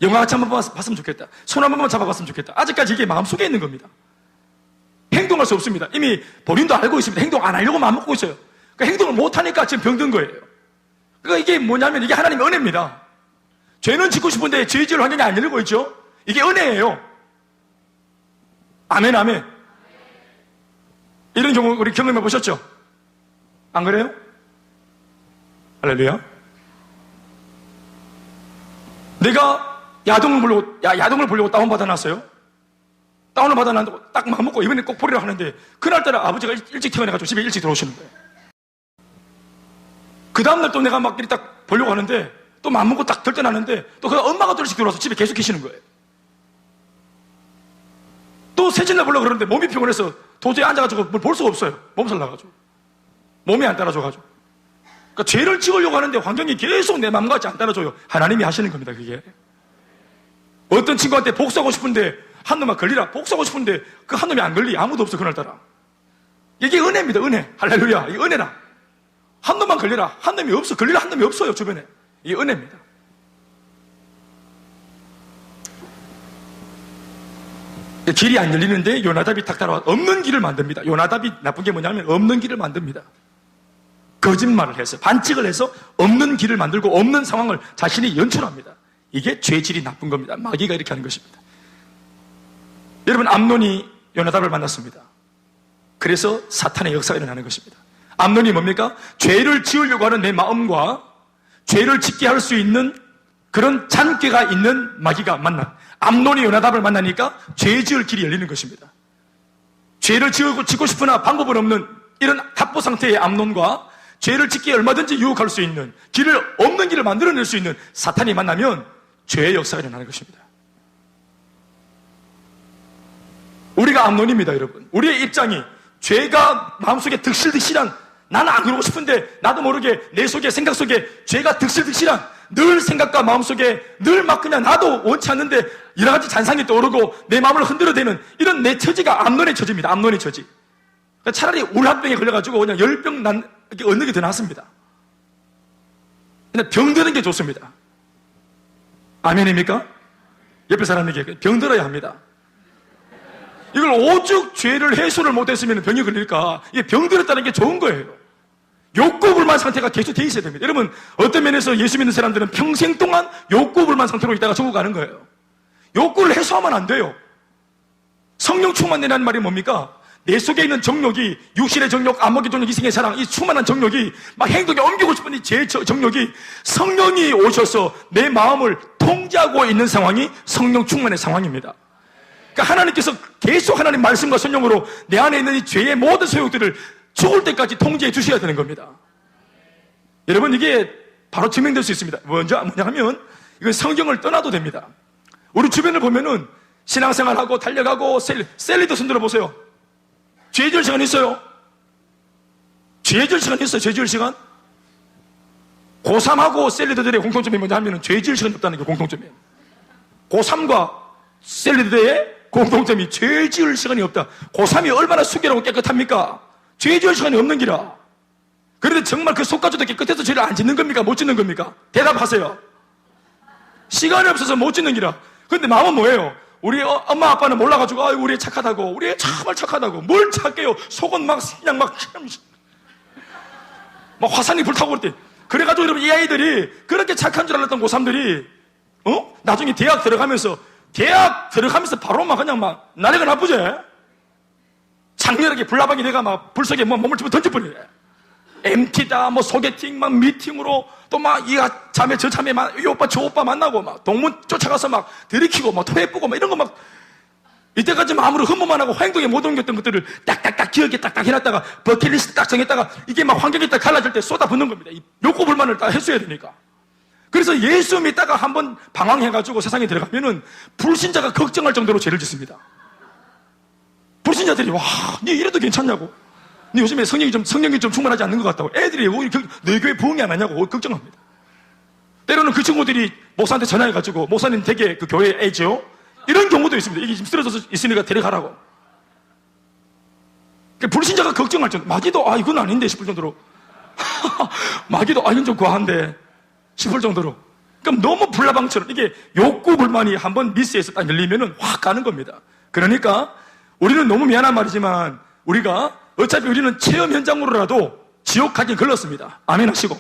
영화 같이 한번 봤으면 좋겠다. 손 한 번만 잡아봤으면 좋겠다. 아직까지 이게 마음속에 있는 겁니다. 행동할 수 없습니다. 이미 본인도 알고 있습니다. 행동 안 하려고 마음 먹고 있어요. 그러니까 행동을 못하니까 지금 병든 거예요. 그러니까 이게 뭐냐면 이게 하나님의 은혜입니다. 죄는 짓고 싶은데 죄 지을 환경이 안 열리고 있죠. 이게 은혜예요. 아멘, 아멘. 이런 경우 우리 경험해 보셨죠? 안 그래요? 할렐루야. 내가 야동을 보려고 다운받아놨어요. 다운을 받아놨는데 딱 마음먹고 이번에 꼭 보려고 하는데 그날따라 아버지가 일찍 퇴근해가지고 집에 일찍 들어오시는 거예요. 그 다음날 또 내가 막 이렇게 딱 보려고 하는데 또 마음먹고 딱 들떠나는데 또 그 엄마가 또 일찍 들어와서 집에 계속 계시는 거예요. 또 새짓날 보려고 그러는데 몸이 피곤해서 도저히 앉아가지고 뭘 볼 수가 없어요. 몸살 나가지고. 몸이 안 따라줘가지고. 그러니까 죄를 지으려고 하는데 환경이 계속 내 마음같이 안 따라줘요. 하나님이 하시는 겁니다, 그게. 어떤 친구한테 복수하고 싶은데 한 놈만 걸리라. 복수하고 싶은데 그 한 놈이 안 걸리. 아무도 없어, 그날따라. 이게 은혜입니다, 은혜. 할렐루야. 이게 은혜라. 한 놈만 걸리라. 한 놈이 없어. 걸리라 한 놈이 없어요, 주변에. 이게 은혜입니다. 길이 안 열리는데 요나답이 탁 따라와 없는 길을 만듭니다. 요나답이 나쁜 게 뭐냐면 없는 길을 만듭니다. 거짓말을 해서 반칙을 해서 없는 길을 만들고 없는 상황을 자신이 연출합니다. 이게 죄질이 나쁜 겁니다. 마귀가 이렇게 하는 것입니다. 여러분, 암논이 요나답을 만났습니다. 그래서 사탄의 역사가 일어나는 것입니다. 암논이 뭡니까? 죄를 지으려고 하는 내 마음과 죄를 짓게 할 수 있는 그런 잔꾀가 있는 마귀가 만나. 암논이 요나답을 만나니까 죄 지을 길이 열리는 것입니다. 죄를 짓고 싶으나 방법은 없는 이런 답보 상태의 암논과 죄를 짓기에 얼마든지 유혹할 수 있는 없는 길을 만들어낼 수 있는 사탄이 만나면 죄의 역사가 일어나는 것입니다. 우리가 암논입니다, 여러분. 우리의 입장이 죄가 마음속에 득실득실한, 나는 안 그러고 싶은데 나도 모르게 내 속에, 생각 속에 죄가 득실득실한 늘 생각과 마음속에 늘 막 그냥 나도 원치 않는데 여러 가지 잔상이 떠오르고 내 마음을 흔들어대는 이런 내 처지가 암논의 처지입니다. 암논의 처지. 그러니까 차라리 울합병에 걸려가지고 그냥 열병 이렇게 얻는 게 더 낫습니다. 그냥 병드는 게 좋습니다. 아멘입니까? 옆에 사람에게 병들어야 합니다. 이걸 오죽 죄를 해소를 못했으면 병이 걸릴까? 이게 병들었다는 게 좋은 거예요. 욕구불만 상태가 계속 돼 있어야 됩니다. 여러분, 어떤 면에서 예수 믿는 사람들은 평생 동안 욕구불만 상태로 있다가 죽어가는 거예요. 욕구를 해소하면 안 돼요. 성령 충만이라는 말이 뭡니까? 내 속에 있는 정욕이, 육신의 정욕, 안목의 정욕, 이생의 사랑, 이 충만한 정욕이 막 행동에 옮기고 싶은 이 제 정욕이 성령이 오셔서 내 마음을 통제하고 있는 상황이 성령 충만의 상황입니다. 그러니까 하나님께서 계속 하나님 말씀과 성령으로 내 안에 있는 이 죄의 모든 소욕들을 죽을 때까지 통제해 주셔야 되는 겁니다. 여러분, 이게 바로 증명될 수 있습니다. 뭐냐 하면 이건 성경을 떠나도 됩니다. 우리 주변을 보면은 신앙생활하고 달려가고 셀리도 손들어 보세요. 죄 지을 시간 있어요? 죄 지을 시간 있어요? 죄 지을 시간? 고3하고 셀리더들의 공통점이 뭐냐 하면 죄 지을 시간이 없다는 게 공통점이에요. 고3과 셀리더의 공통점이 죄 지을 시간이 없다. 고3이 얼마나 순결하고 깨끗합니까? 죄 지을 시간이 없는 기라. 그런데 정말 그 속가주도 깨끗해서 죄를 안 짓는 겁니까? 못 짓는 겁니까? 대답하세요. 시간이 없어서 못 짓는 기라. 그런데 마음은 뭐예요? 우리 엄마 아빠는 몰라가지고 아유 우리 애 착하다고, 우리 애 정말 착하다고. 뭘 착해요? 속은 막 그냥 막 화산이 불타고 그럴 때. 그래가지고 여러분, 이 아이들이 그렇게 착한 줄 알았던 고3들이 나중에 대학 들어가면서 바로 막 그냥 막 나래가 나쁘지? 장렬하게 불나방이 내가 막 불 속에 몸을 집어 던져버리네. MT다, 소개팅, 막 미팅으로 또 막 이 자매 저 자매 이 오빠 저 오빠 만나고 막 동문 쫓아가서 막 들이키고 막 토해쁘고 막 이런 거 막 이때까지 마음으로 흠모만 하고 행동에 못 옮겼던 것들을 딱딱딱 기억에 딱딱 해놨다가 버킷리스트 딱 정했다가 이게 막 환경이 딱 갈라질 때 쏟아붓는 겁니다. 이 욕구 불만을 딱 해소해야 되니까. 그래서 예수 믿다가 한번 방황해가지고 세상에 들어가면은 불신자가 걱정할 정도로 죄를 짓습니다. 불신자들이 니 이래도 괜찮냐고. 니 요즘에 성령이 좀 충만하지 않는 것 같다고. 애들이 너희 교회 부흥이 안 하냐고 걱정합니다. 때로는 그 친구들이 목사한테 전화해가지고 목사님 댁에 그 교회 애죠. 이런 경우도 있습니다. 이게 지금 쓰러져서 있으니까 데려가라고. 그러니까 불신자가 걱정할 정도. 마귀도 이건 아닌데 싶을 정도로. 마귀도 이건 좀 과한데 싶을 정도로. 그럼 너무 불나방처럼 이게 욕구 불만이 한번 미스에서 딱 열리면은 확 가는 겁니다. 그러니까 우리는 너무 미안한 말이지만 우리가 어차피 우리는 체험 현장으로라도 지옥 가긴 걸렸습니다. 아멘 하시고.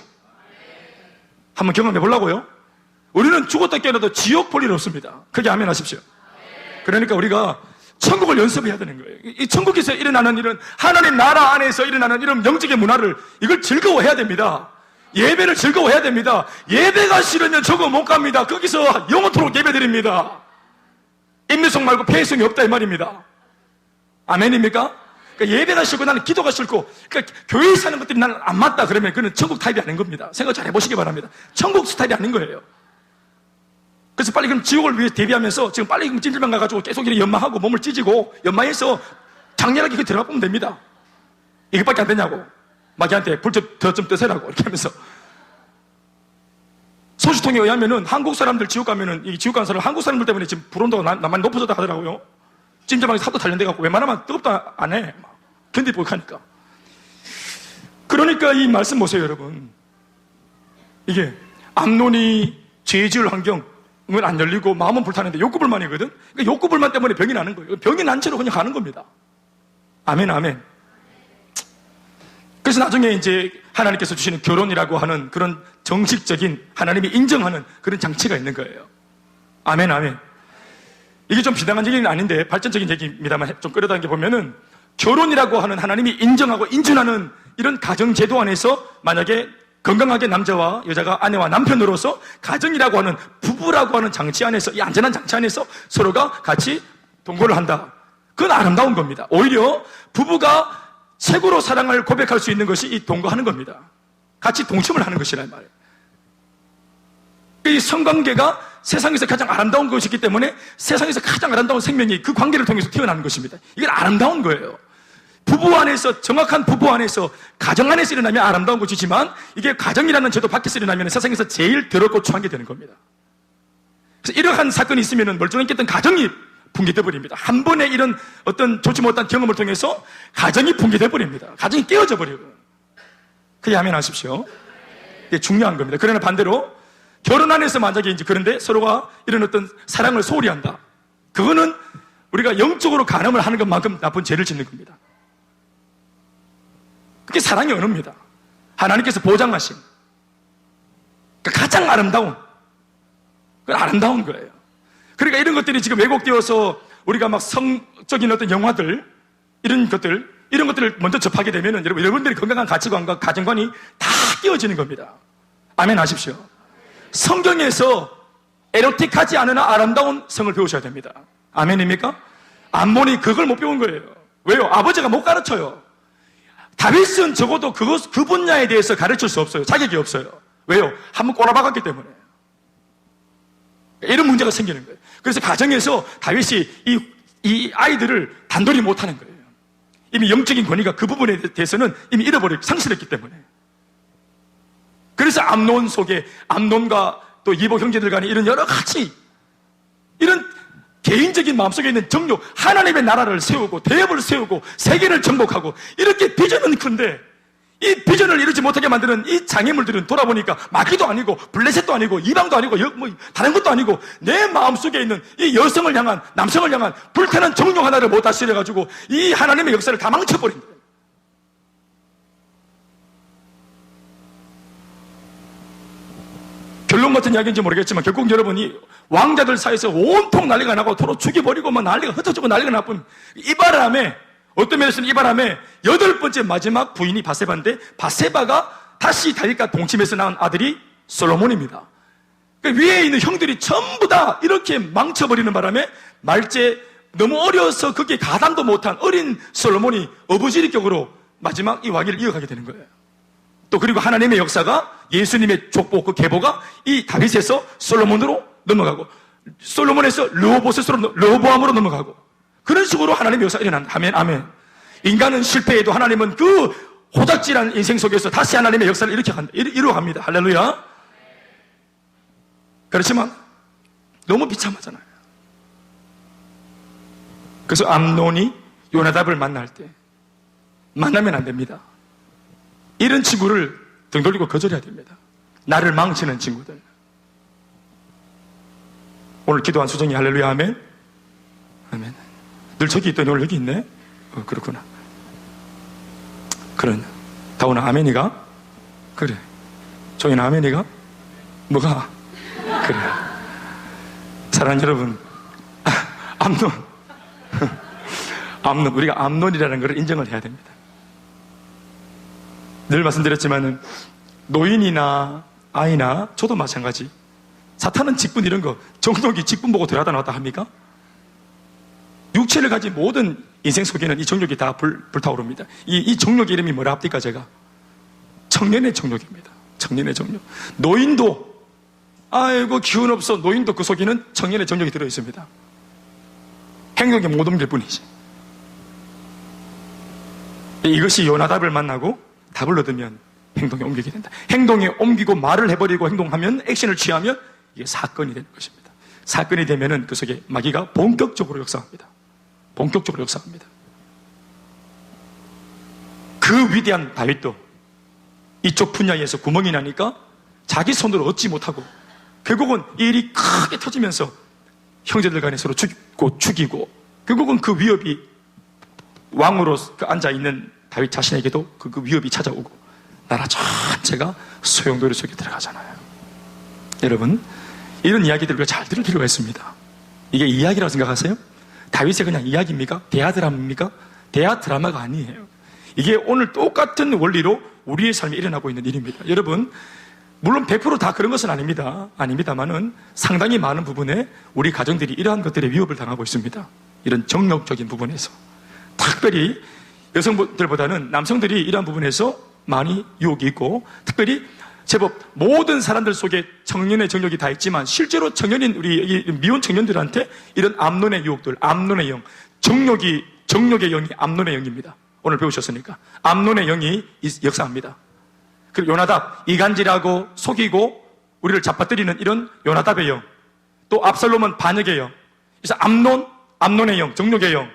한번 경험해 보려고요. 우리는 죽었다 깨어나도 지옥 볼 일 없습니다. 크게 아멘 하십시오. 그러니까 우리가 천국을 연습해야 되는 거예요. 이 천국에서 일어나는 이런 하나님 나라 안에서 일어나는 이런 영적인 문화를 이걸 즐거워해야 됩니다. 예배를 즐거워해야 됩니다. 예배가 싫으면 저거 못 갑니다. 거기서 영원토록 예배드립니다. 인내성 말고 폐해성이 없다 이 말입니다. 아멘입니까? 그러니까 예배가 싫고 나는 기도가 싫고 그러니까 교회에 사는 것들이 나는 안 맞다 그러면 그는 천국 타입이 아닌 겁니다. 생각 잘 해보시기 바랍니다. 천국 스타일이 아닌 거예요. 그래서 빨리 그럼 지옥을 위해 대비하면서 지금 빨리 찜질방 가가지고 계속 이렇게 연마하고 몸을 찢고 연마해서 장렬하게 이렇게 들어가 보면 됩니다. 이것밖에 안 되냐고. 마귀한테 불 좀 뜨세라고 이렇게 하면서. 소식통에 의하면은 한국 사람들 지옥 가면은 이 지옥 가는 사람 한국 사람들 때문에 지금 불온도가 나만 높아졌다 하더라고요. 찜질방에서 하도 단련돼갖고 웬만하면 뜨겁다 안 해. 견디고 하니까. 그러니까 이 말씀 보세요, 여러분. 이게 암논이 죄 지을 환경은 안 열리고 마음은 불타는데 욕구불만이거든. 그러니까 욕구불만 때문에 병이 나는 거예요. 병이 난 채로 그냥 가는 겁니다. 아멘, 아멘. 그래서 나중에 이제 하나님께서 주시는 결혼이라고 하는 그런 정식적인 하나님이 인정하는 그런 장치가 있는 거예요. 아멘, 아멘. 이게 좀 비당한 얘기는 아닌데 발전적인 얘기입니다만 좀 끌어당겨 보면은 결혼이라고 하는 하나님이 인정하고 인준하는 이런 가정제도 안에서 만약에 건강하게 남자와 여자가 아내와 남편으로서 가정이라고 하는 부부라고 하는 장치 안에서 이 안전한 장치 안에서 서로가 같이 동거를 한다. 그건 아름다운 겁니다. 오히려 부부가 최고로 사랑을 고백할 수 있는 것이 이 동거하는 겁니다. 같이 동침을 하는 것이란 말이에요. 이 성관계가 세상에서 가장 아름다운 것이기 때문에 세상에서 가장 아름다운 생명이 그 관계를 통해서 태어나는 것입니다. 이건 아름다운 거예요. 부부 안에서, 정확한 부부 안에서, 가정 안에서 일어나면 아름다운 것이지만 이게 가정이라는 제도 밖에서 일어나면 세상에서 제일 더럽고 추한 게 되는 겁니다. 그래서 이러한 사건이 있으면 멀쩡하게 있던 가정이 붕괴돼 버립니다. 한 번의 이런 어떤 좋지 못한 경험을 통해서 가정이 붕괴돼 버립니다. 가정이 깨어져 버려요. 그게 아멘 하십시오. 이게 중요한 겁니다. 그러나 반대로 결혼 안에서 만약에 이제 그런데 서로가 이런 어떤 사랑을 소홀히 한다. 그거는 우리가 영적으로 간음을 하는 것만큼 나쁜 죄를 짓는 겁니다. 그게 사랑의 언어입니다. 하나님께서 보장하신 그러니까 가장 아름다운 그건 아름다운 거예요. 그러니까 이런 것들이 지금 왜곡되어서 우리가 막 성적인 어떤 영화들 이런 것들을 먼저 접하게 되면은 여러분들이 건강한 가치관과 가정관이 다 깨어지는 겁니다. 아멘 하십시오. 성경에서 에로틱하지 않으나 아름다운 성을 배우셔야 됩니다. 아멘입니까? 암몬이 그걸 못 배운 거예요. 왜요? 아버지가 못 가르쳐요. 다윗은 적어도 그 분야에 대해서 가르칠 수 없어요. 자격이 없어요. 왜요? 한번 꼬라박았기 때문에. 이런 문제가 생기는 거예요. 그래서 가정에서 다윗이 이 아이들을 단돌이 못하는 거예요. 이미 영적인 권위가 그 부분에 대해서는 이미 잃어버리고 상실했기 때문에. 그래서 암논 속에 암논과 또 이복 형제들 간에 이런 여러 가지 이런 개인적인 마음속에 있는 정욕, 하나님의 나라를 세우고 대업을 세우고 세계를 정복하고 이렇게 비전은 큰데 이 비전을 이루지 못하게 만드는 이 장애물들은 돌아보니까 마귀도 아니고 블레셋도 아니고 이방도 아니고 다른 것도 아니고 내 마음속에 있는 이 여성을 향한 남성을 향한 불타는 정욕 하나를 못 다스려가지고 이 하나님의 역사를 다 망쳐버린 거예요. 결론 같은 이야기인지 모르겠지만 결국 여러분이 왕자들 사이에서 온통 난리가 나고 서로 죽여버리고 막 난리가 흩어지고 난리가 나쁜 이 바람에 어떤 면에서는 이 바람에 8번째 마지막 부인이 바세바인데 바세바가 다시 다윗과 동침해서 낳은 아들이 솔로몬입니다. 그러니까 위에 있는 형들이 전부 다 이렇게 망쳐버리는 바람에 말째 너무 어려서 그게 가담도 못한 어린 솔로몬이 어부지리 격으로 마지막 이 왕위를 이어가게 되는 거예요. 또 그리고 하나님의 역사가 예수님의 족보 그 계보가 이 다윗에서 솔로몬으로 넘어가고 솔로몬에서 르호보암으로 넘어가고 그런 식으로 하나님의 역사가 일어난다. 아멘, 아멘. 인간은 실패해도 하나님은 그 호작질한 인생 속에서 다시 하나님의 역사를 이루어갑니다. 할렐루야. 그렇지만 너무 비참하잖아요. 그래서 암논이 요나답을 만날 때 만나면 안 됩니다. 이런 친구를 등 돌리고 거절해야 됩니다. 나를 망치는 친구들. 오늘 기도한 수정이 할렐루야 아멘. 아멘. 늘 저기 있더니 오늘 여기 있네. 그렇구나. 그러냐. 다오나 아멘이가? 그래. 종이나 아멘이가? 뭐가? 그래. 사랑하는 여러분, 암논 암논, 우리가 암논이라는 것을 인정을 해야 됩니다. 늘 말씀드렸지만은 노인이나 아이나 저도 마찬가지. 사탄은 직분 이런 거, 정욕이 직분 보고 들어가다 나왔다 합니까? 육체를 가진 모든 인생 속에는 이 정욕이 다 불타오릅니다. 이 정욕의 이름이 뭐라 합니까, 제가? 청년의 정욕입니다. 청년의 정욕. 노인도, 아이고, 기운 없어. 노인도 그 속에는 청년의 정욕이 들어있습니다. 행동에 못 옮길 뿐이지. 이것이 요나답을 만나고 답을 얻으면 행동에 옮기게 된다. 행동에 옮기고 말을 해버리고 행동하면, 액션을 취하면 이게 사건이 되는 것입니다. 사건이 되면은 그 속에 마귀가 본격적으로 역사합니다. 본격적으로 역사합니다. 그 위대한 다윗도 이쪽 분야에서 구멍이 나니까 자기 손으로 얻지 못하고 결국은 이 일이 크게 터지면서 형제들 간에 서로 죽이고 결국은 그 위협이 왕으로 앉아있는 다윗 자신에게도 그 위협이 찾아오고 나라 전체가 소용돌이 속에 들어가잖아요. 여러분, 이런 이야기들을 잘 들을 필요가 있습니다. 이게 이야기라고 생각하세요? 다윗의 그냥 이야기입니까? 대하 드라마입니까? 대하 드라마가 아니에요. 이게 오늘 똑같은 원리로 우리의 삶에 일어나고 있는 일입니다. 여러분, 물론 100% 다 그런 것은 아닙니다만은 상당히 많은 부분에 우리 가정들이 이러한 것들에 위협을 당하고 있습니다. 이런 정욕적인 부분에서. 특별히 여성들보다는 남성들이 이러한 부분에서 많이 유혹이 있고, 특별히 제법 모든 사람들 속에 청년의 정욕이 다 있지만 실제로 청년인 우리 미혼 청년들한테 이런 암논의 유혹들, 암논의 영, 정욕의 영이 암논의 영입니다. 오늘 배우셨으니까. 암논의 영이 역사합니다. 그리고 요나답, 이간질하고 속이고 우리를 잡아뜨리는 이런 요나답의 영, 또 압살롬은 반역의 영. 그래서 암논의 영, 정욕의 영.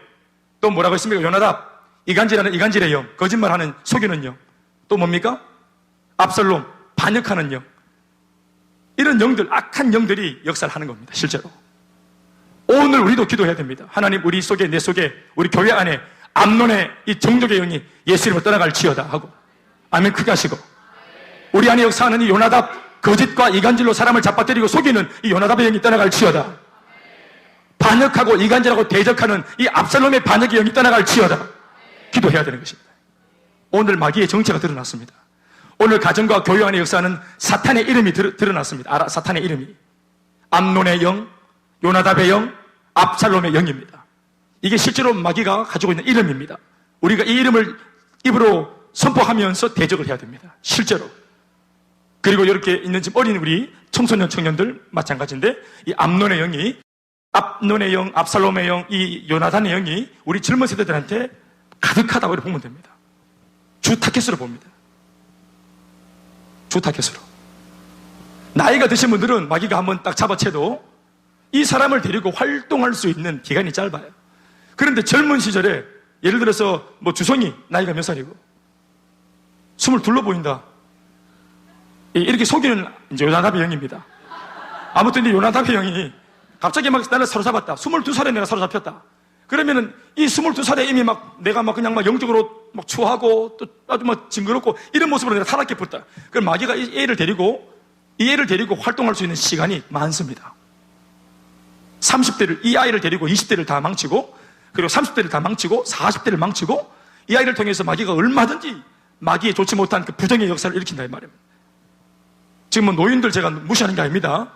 또 뭐라고 했습니까? 요나답, 이간질하는 이간질의 영, 거짓말하는 속이는 영. 또 뭡니까? 압살롬, 반역하는 영. 이런 영들, 악한 영들이 역사를 하는 겁니다. 실제로. 오늘 우리도 기도해야 됩니다. 하나님, 우리 속에, 내 속에, 우리 교회 안에 암논의 이 정욕의 영이 예수 이름으로 떠나갈 지어다 하고, 아멘 크게 하시고, 우리 안에 역사하는 이 요나답, 거짓과 이간질로 사람을 잡아뜨리고 속이는 이 요나답의 영이 떠나갈 지어다. 반역하고 이간질하고 대적하는 이 압살롬의 반역의 영이 떠나갈 지어다. 기도해야 되는 것입니다. 오늘 마귀의 정체가 드러났습니다. 오늘 가정과 교회 안에 역사하는 사탄의 이름이 드러났습니다. 사탄의 이름이 암논의 영, 요나답의 영, 압살롬의 영입니다. 이게 실제로 마귀가 가지고 있는 이름입니다. 우리가 이 이름을 입으로 선포하면서 대적을 해야 됩니다. 실제로. 그리고 이렇게 있는 지금 어린 우리 청소년 청년들 마찬가지인데, 이 암논의 영이, 압논의 영, 압살롬의 영, 이 요나단의 영이 우리 젊은 세대들한테 가득하다고 이렇게 보면 됩니다. 주 타켓으로 봅니다. 주 타켓으로. 나이가 드신 분들은 마귀가 한번 딱 잡아채도 이 사람을 데리고 활동할 수 있는 기간이 짧아요. 그런데 젊은 시절에 예를 들어서 뭐 주성이 나이가 몇 살이고 22로 보인다. 이렇게 속이는 이제 요나답의 영입니다. 아무튼 이 요나답의 영이 갑자기 막 나를 사로잡았다. 22살에 내가 사로잡혔다. 그러면은 이 22살에 이미 내가 그냥 영적으로 추하고 또 아주 징그럽고 이런 모습으로 내가 타락해 붙다. 그럼 마귀가 이 애를 데리고 활동할 수 있는 시간이 많습니다. 30대를, 이 아이를 데리고 20대를 다 망치고, 그리고 30대를 다 망치고, 40대를 망치고, 이 아이를 통해서 마귀가 얼마든지 마귀의 좋지 못한 그 부정의 역사를 일으킨다 이 말입니다. 지금 노인들 제가 무시하는 게 아닙니다.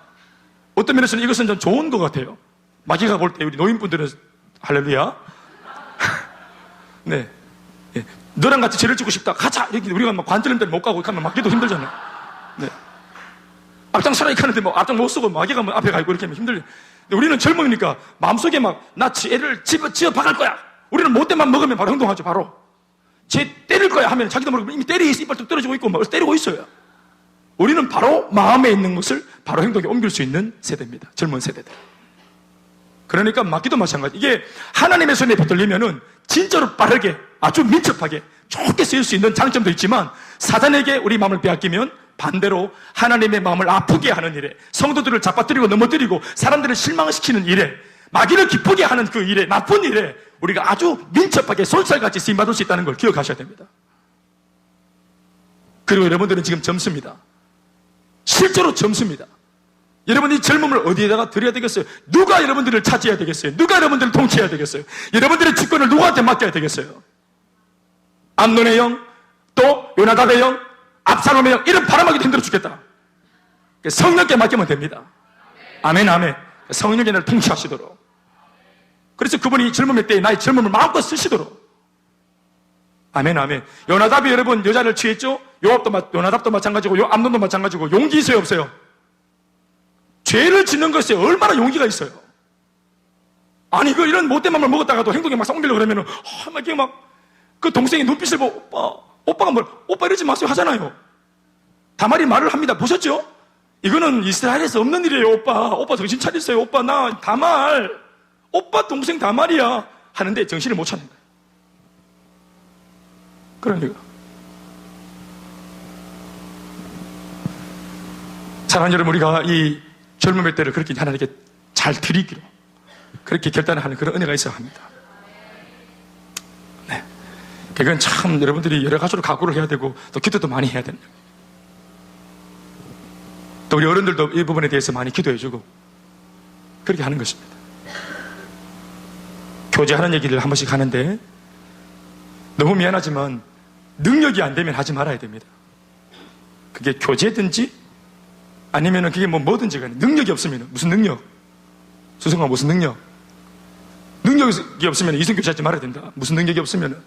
어떤 면에서는 이것은 좀 좋은 것 같아요. 마귀가 볼 때 우리 노인분들은 할렐루야. 네. 네. 너랑 같이 죄를 짓고 싶다. 가자! 이렇게 우리가 관절염 때문에 못 가고 가면 막기도 힘들잖아요. 네. 앞장서라 이렇게 하는데 앞장 못 쓰고 마귀가 앞에 가 있고 이렇게 하면 힘들죠. 근데 우리는 젊으니까 마음속에 나 애를 지어 박을 거야. 우리는 못된만 먹으면 바로 행동하죠, 바로. 쟤 때릴 거야 하면 자기도 모르고 이미 이빨 뚝 떨어지고 있고 때리고 있어요. 우리는 바로 마음에 있는 것을 바로 행동에 옮길 수 있는 세대입니다. 젊은 세대들. 그러니까 마귀도 마찬가지. 이게 하나님의 손에 붙들리면은 진짜로 빠르게 아주 민첩하게 좋게 쓰일 수 있는 장점도 있지만 사단에게 우리 마음을 빼앗기면 반대로 하나님의 마음을 아프게 하는 일에, 성도들을 잡아뜨리고 넘어뜨리고 사람들을 실망시키는 일에, 마귀를 기쁘게 하는 그 일에, 나쁜 일에 우리가 아주 민첩하게 솔살같이 쓰임받을 수 있다는 걸 기억하셔야 됩니다. 그리고 여러분들은 지금 젊습니다. 실제로 젊습니다. 여러분이 젊음을 어디에다가 드려야 되겠어요? 누가 여러분들을 차지해야 되겠어요? 누가 여러분들을 통치해야 되겠어요? 여러분들의 주권을 누구한테 맡겨야 되겠어요? 암논의 영, 또 요나답의 영, 압살롬의 영, 이런 바람하기도 힘들어 죽겠다. 성령께 맡기면 됩니다. 아멘, 아멘. 성령이 나를 통치하시도록. 그래서 그분이 젊음의 때에 나의 젊음을 마음껏 쓰시도록. 아멘, 아멘. 요나답이 여러분 여자를 취했죠? 요나답도 마찬가지고, 암논도 마찬가지고, 용기 있어요, 없어요? 죄를 짓는 것에 얼마나 용기가 있어요? 아니, 이런 못된 맘을 먹었다가도 행동에 막 썩밀려 그러면은, 그 동생이 눈빛을 보고, 오빠가 오빠 이러지 마세요 하잖아요. 다말이 말을 합니다. 보셨죠? 이거는 이스라엘에서 없는 일이에요, 오빠 정신 차리세요. 오빠, 나 다말. 오빠 동생 다말이야. 하는데 정신을 못 차는 거예요. 그러니까. 사랑하는 여러분, 우리가 이 젊음의 때를 그렇게 하나님께 잘 드리기로 그렇게 결단을 하는 그런 은혜가 있어야 합니다. 네. 그건 참 여러분들이 여러 가지로 각오를 해야 되고 또 기도도 많이 해야 됩니다. 또 우리 어른들도 이 부분에 대해서 많이 기도해주고 그렇게 하는 것입니다. 교제하는 얘기를 한 번씩 하는데 너무 미안하지만 능력이 안 되면 하지 말아야 됩니다. 그게 교제든지 아니면은 그게 뭐든지 간에 능력이 없으면 무슨 능력? 수성아 무슨 능력? 능력이 없으면 이성교제 하지 말아야 된다. 무슨 능력이 없으면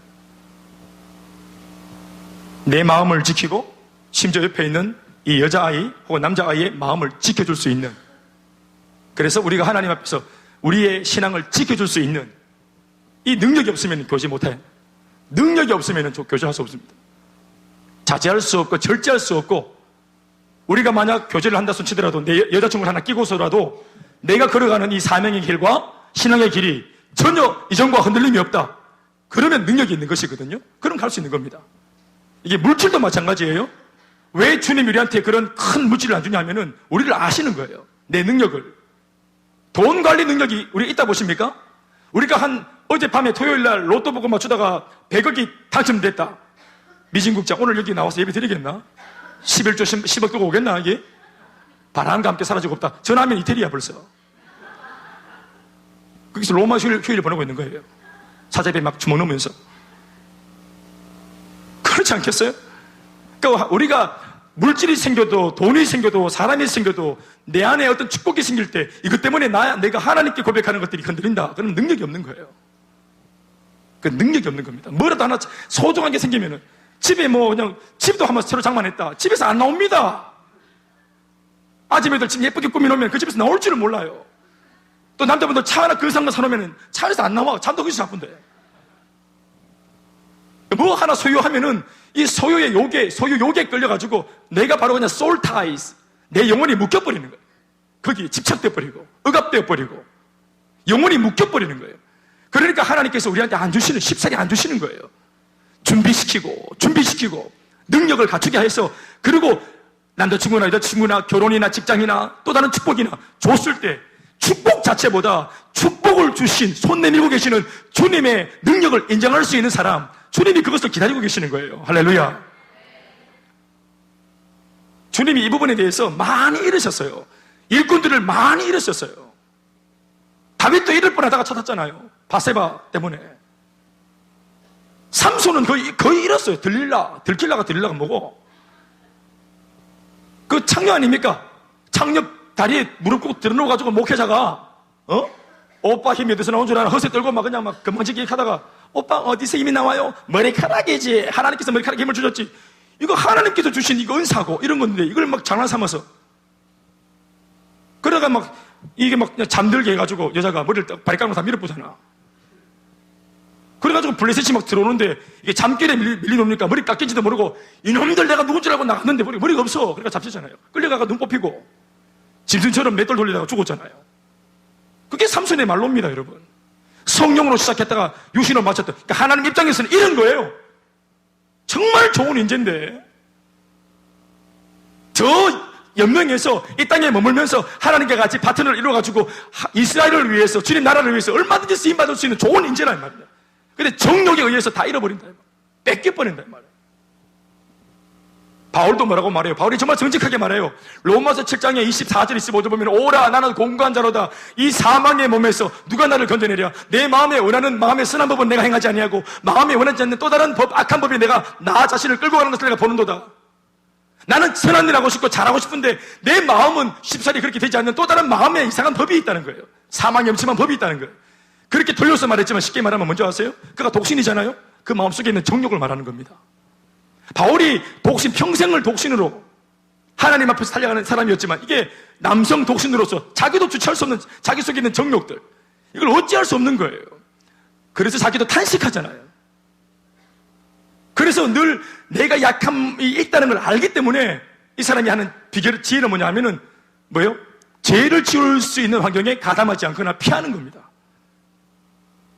내 마음을 지키고 심지어 옆에 있는 이 여자아이 혹은 남자아이의 마음을 지켜줄 수 있는, 그래서 우리가 하나님 앞에서 우리의 신앙을 지켜줄 수 있는 이 능력이 없으면 교제 못해. 능력이 없으면 교제할 수 없습니다. 자제할 수 없고 절제할 수 없고, 우리가 만약 교제를 한다 손 치더라도 내 여자친구를 하나 끼고서라도 내가 걸어가는 이 사명의 길과 신앙의 길이 전혀 이전과 흔들림이 없다. 그러면 능력이 있는 것이거든요. 그럼 갈 수 있는 겁니다. 이게 물질도 마찬가지예요. 왜 주님 우리한테 그런 큰 물질을 안 주냐면은 우리를 아시는 거예요. 내 능력을. 돈 관리 능력이 우리 있다 보십니까? 우리가 어젯밤에 토요일날 로또 보고 맞추다가 100억이 당첨됐다. 미진국장 오늘 여기 나와서 예배 드리겠나? 11조 10억 들고 오겠나 이게? 바람과 함께 사라지고 없다. 전화하면 이태리야 벌써. 거기서 로마 휴일을 보내고 있는 거예요. 사자배 막 주먹 넣으면서. 그렇지 않겠어요? 그러니까 우리가 물질이 생겨도 돈이 생겨도 사람이 생겨도 내 안에 어떤 축복이 생길 때 이것 때문에 내가 하나님께 고백하는 것들이 흔들린다. 그러면 능력이 없는 거예요. 그 능력이 없는 겁니다. 뭐라도 하나 소중한 게 생기면은 집에 그냥 집도 한번 새로 장만했다. 집에서 안 나옵니다. 아줌마들 집 예쁘게 꾸며놓으면 그 집에서 나올 줄을 몰라요. 또 남자분들 차 하나 그 상가 사놓으면 차 안에서 안 나와. 잠도 거기서 자쁜데. 뭐 하나 소유하면은 이 소유 욕에 끌려가지고 내가 바로 그냥 soul ties, 내 영혼이 묶여버리는 거예요. 거기에 집착되어버리고 억압되어버리고 영혼이 묶여버리는 거예요. 그러니까 하나님께서 우리한테 쉽사리 안 주시는 거예요. 준비시키고 능력을 갖추게 해서, 그리고 남자친구나 여자친구나 결혼이나 직장이나 또 다른 축복이나 줬을 때 축복 자체보다 축복을 주신, 손 내밀고 계시는 주님의 능력을 인정할 수 있는 사람, 주님이 그것을 기다리고 계시는 거예요. 할렐루야. 주님이 이 부분에 대해서 많이 이르셨어요. 일꾼들을 많이 이르셨어요. 다윗도 이럴 뻔하다가 찾았잖아요. 바세바 때문에. 삼손은 거의 잃었어요. 들킬라가 뭐고? 그 창녀 아닙니까? 창녀 다리에 무릎 꿇고 들어놓아가지고 목회자가, 오빠 힘이 어디서 나온 줄 알아? 허세 떨고 그냥 금방지게 하다가, 오빠 어디서 힘이 나와요? 머리카락이지. 하나님께서 머리카락에 힘을 주셨지. 이거 하나님께서 주신 이거 은사고, 이런 건데, 이걸 장난 삼아서. 그러다가 이게 그냥 잠들게 해가지고, 여자가 머리를 바리깡으로 다 밀어보잖아. 그래가지고 블레셋이 들어오는데, 이게 잠결에 밀려놓으니까 머리 깎인지도 모르고, 이놈들 내가 누군 줄 알고 나갔는데 머리가 없어. 그러니까 잡히잖아요. 끌려가가 눈 뽑히고, 짐승처럼 맷돌 돌리다가 죽었잖아요. 그게 삼손의 말로입니다, 여러분. 성령으로 시작했다가 육신으로 마쳤다. 그러니까 하나님 입장에서는 이런 거예요. 정말 좋은 인재인데, 저 연명에서 이 땅에 머물면서 하나님과 같이 파트너를 이루어가지고 이스라엘을 위해서, 주님 나라를 위해서 얼마든지 쓰임받을 수 있는 좋은 인재란 말이에요. 근데 정욕에 의해서 다 잃어버린다. 뺏겨버린다. 말이에요. 바울도 뭐라고 말해요? 바울이 정말 정직하게 말해요. 로마서 7장에 24절 25절 보면 오라 나는 공고한 자로다. 이 사망의 몸에서 누가 나를 건져내랴. 내 마음에 원하는 마음의 선한 법은 내가 행하지 아니하고 마음에 원하지 않는 또 다른 악한 법이 내가 나 자신을 끌고 가는 것을 내가 보는도다. 나는 선한 일 하고 싶고 잘하고 싶은데 내 마음은 쉽사리 그렇게 되지 않는 또 다른 마음에 이상한 법이 있다는 거예요. 사망이 엄침한 법이 있다는 거예요. 그렇게 돌려서 말했지만 쉽게 말하면 뭔지 아세요? 그가 독신이잖아요. 그 마음속에 있는 정욕을 말하는 겁니다. 바울이 평생을 독신으로 하나님 앞에서 살려가는 사람이었지만 이게 남성 독신으로서 자기도 주체할 수 없는 자기 속에 있는 정욕들, 이걸 어찌할 수 없는 거예요. 그래서 자기도 탄식하잖아요. 그래서 늘 내가 약함이 있다는 걸 알기 때문에 이 사람이 하는 지혜는 뭐냐 하면은 뭐예요? 죄를 지을 수 있는 환경에 가담하지 않거나 피하는 겁니다.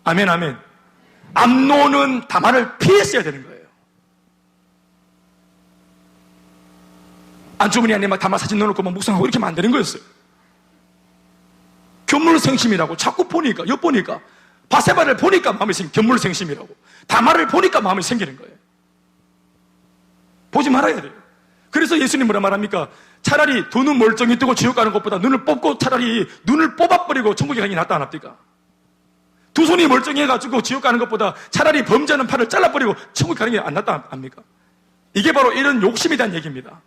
아멘, 아멘. 암논은 다말을 피했어야 되는 거예요. 안주머니 안에 막 다말 사진 넣어놓고 막 묵상하고 이렇게 하면 안 되는 거였어요. 견물생심이라고 자꾸 보니까, 엿보니까, 바세바를 보니까 마음이 견물생심이라고. 다말을 보니까 마음이 생기는 거예요. 보지 말아야 돼요. 그래서 예수님 뭐라 말합니까? 차라리 두 눈 멀쩡히 뜨고 지옥 가는 것보다 눈을 뽑고 차라리 눈을 뽑아버리고 천국에 가는 게 낫다 안 합니까? 두 손이 멀쩡해가지고 지옥 가는 것보다 차라리 범죄하는 팔을 잘라버리고 천국에 가는 게 안 낫다 안 합니까? 이게 바로 이런 욕심에 대한 얘기입니다.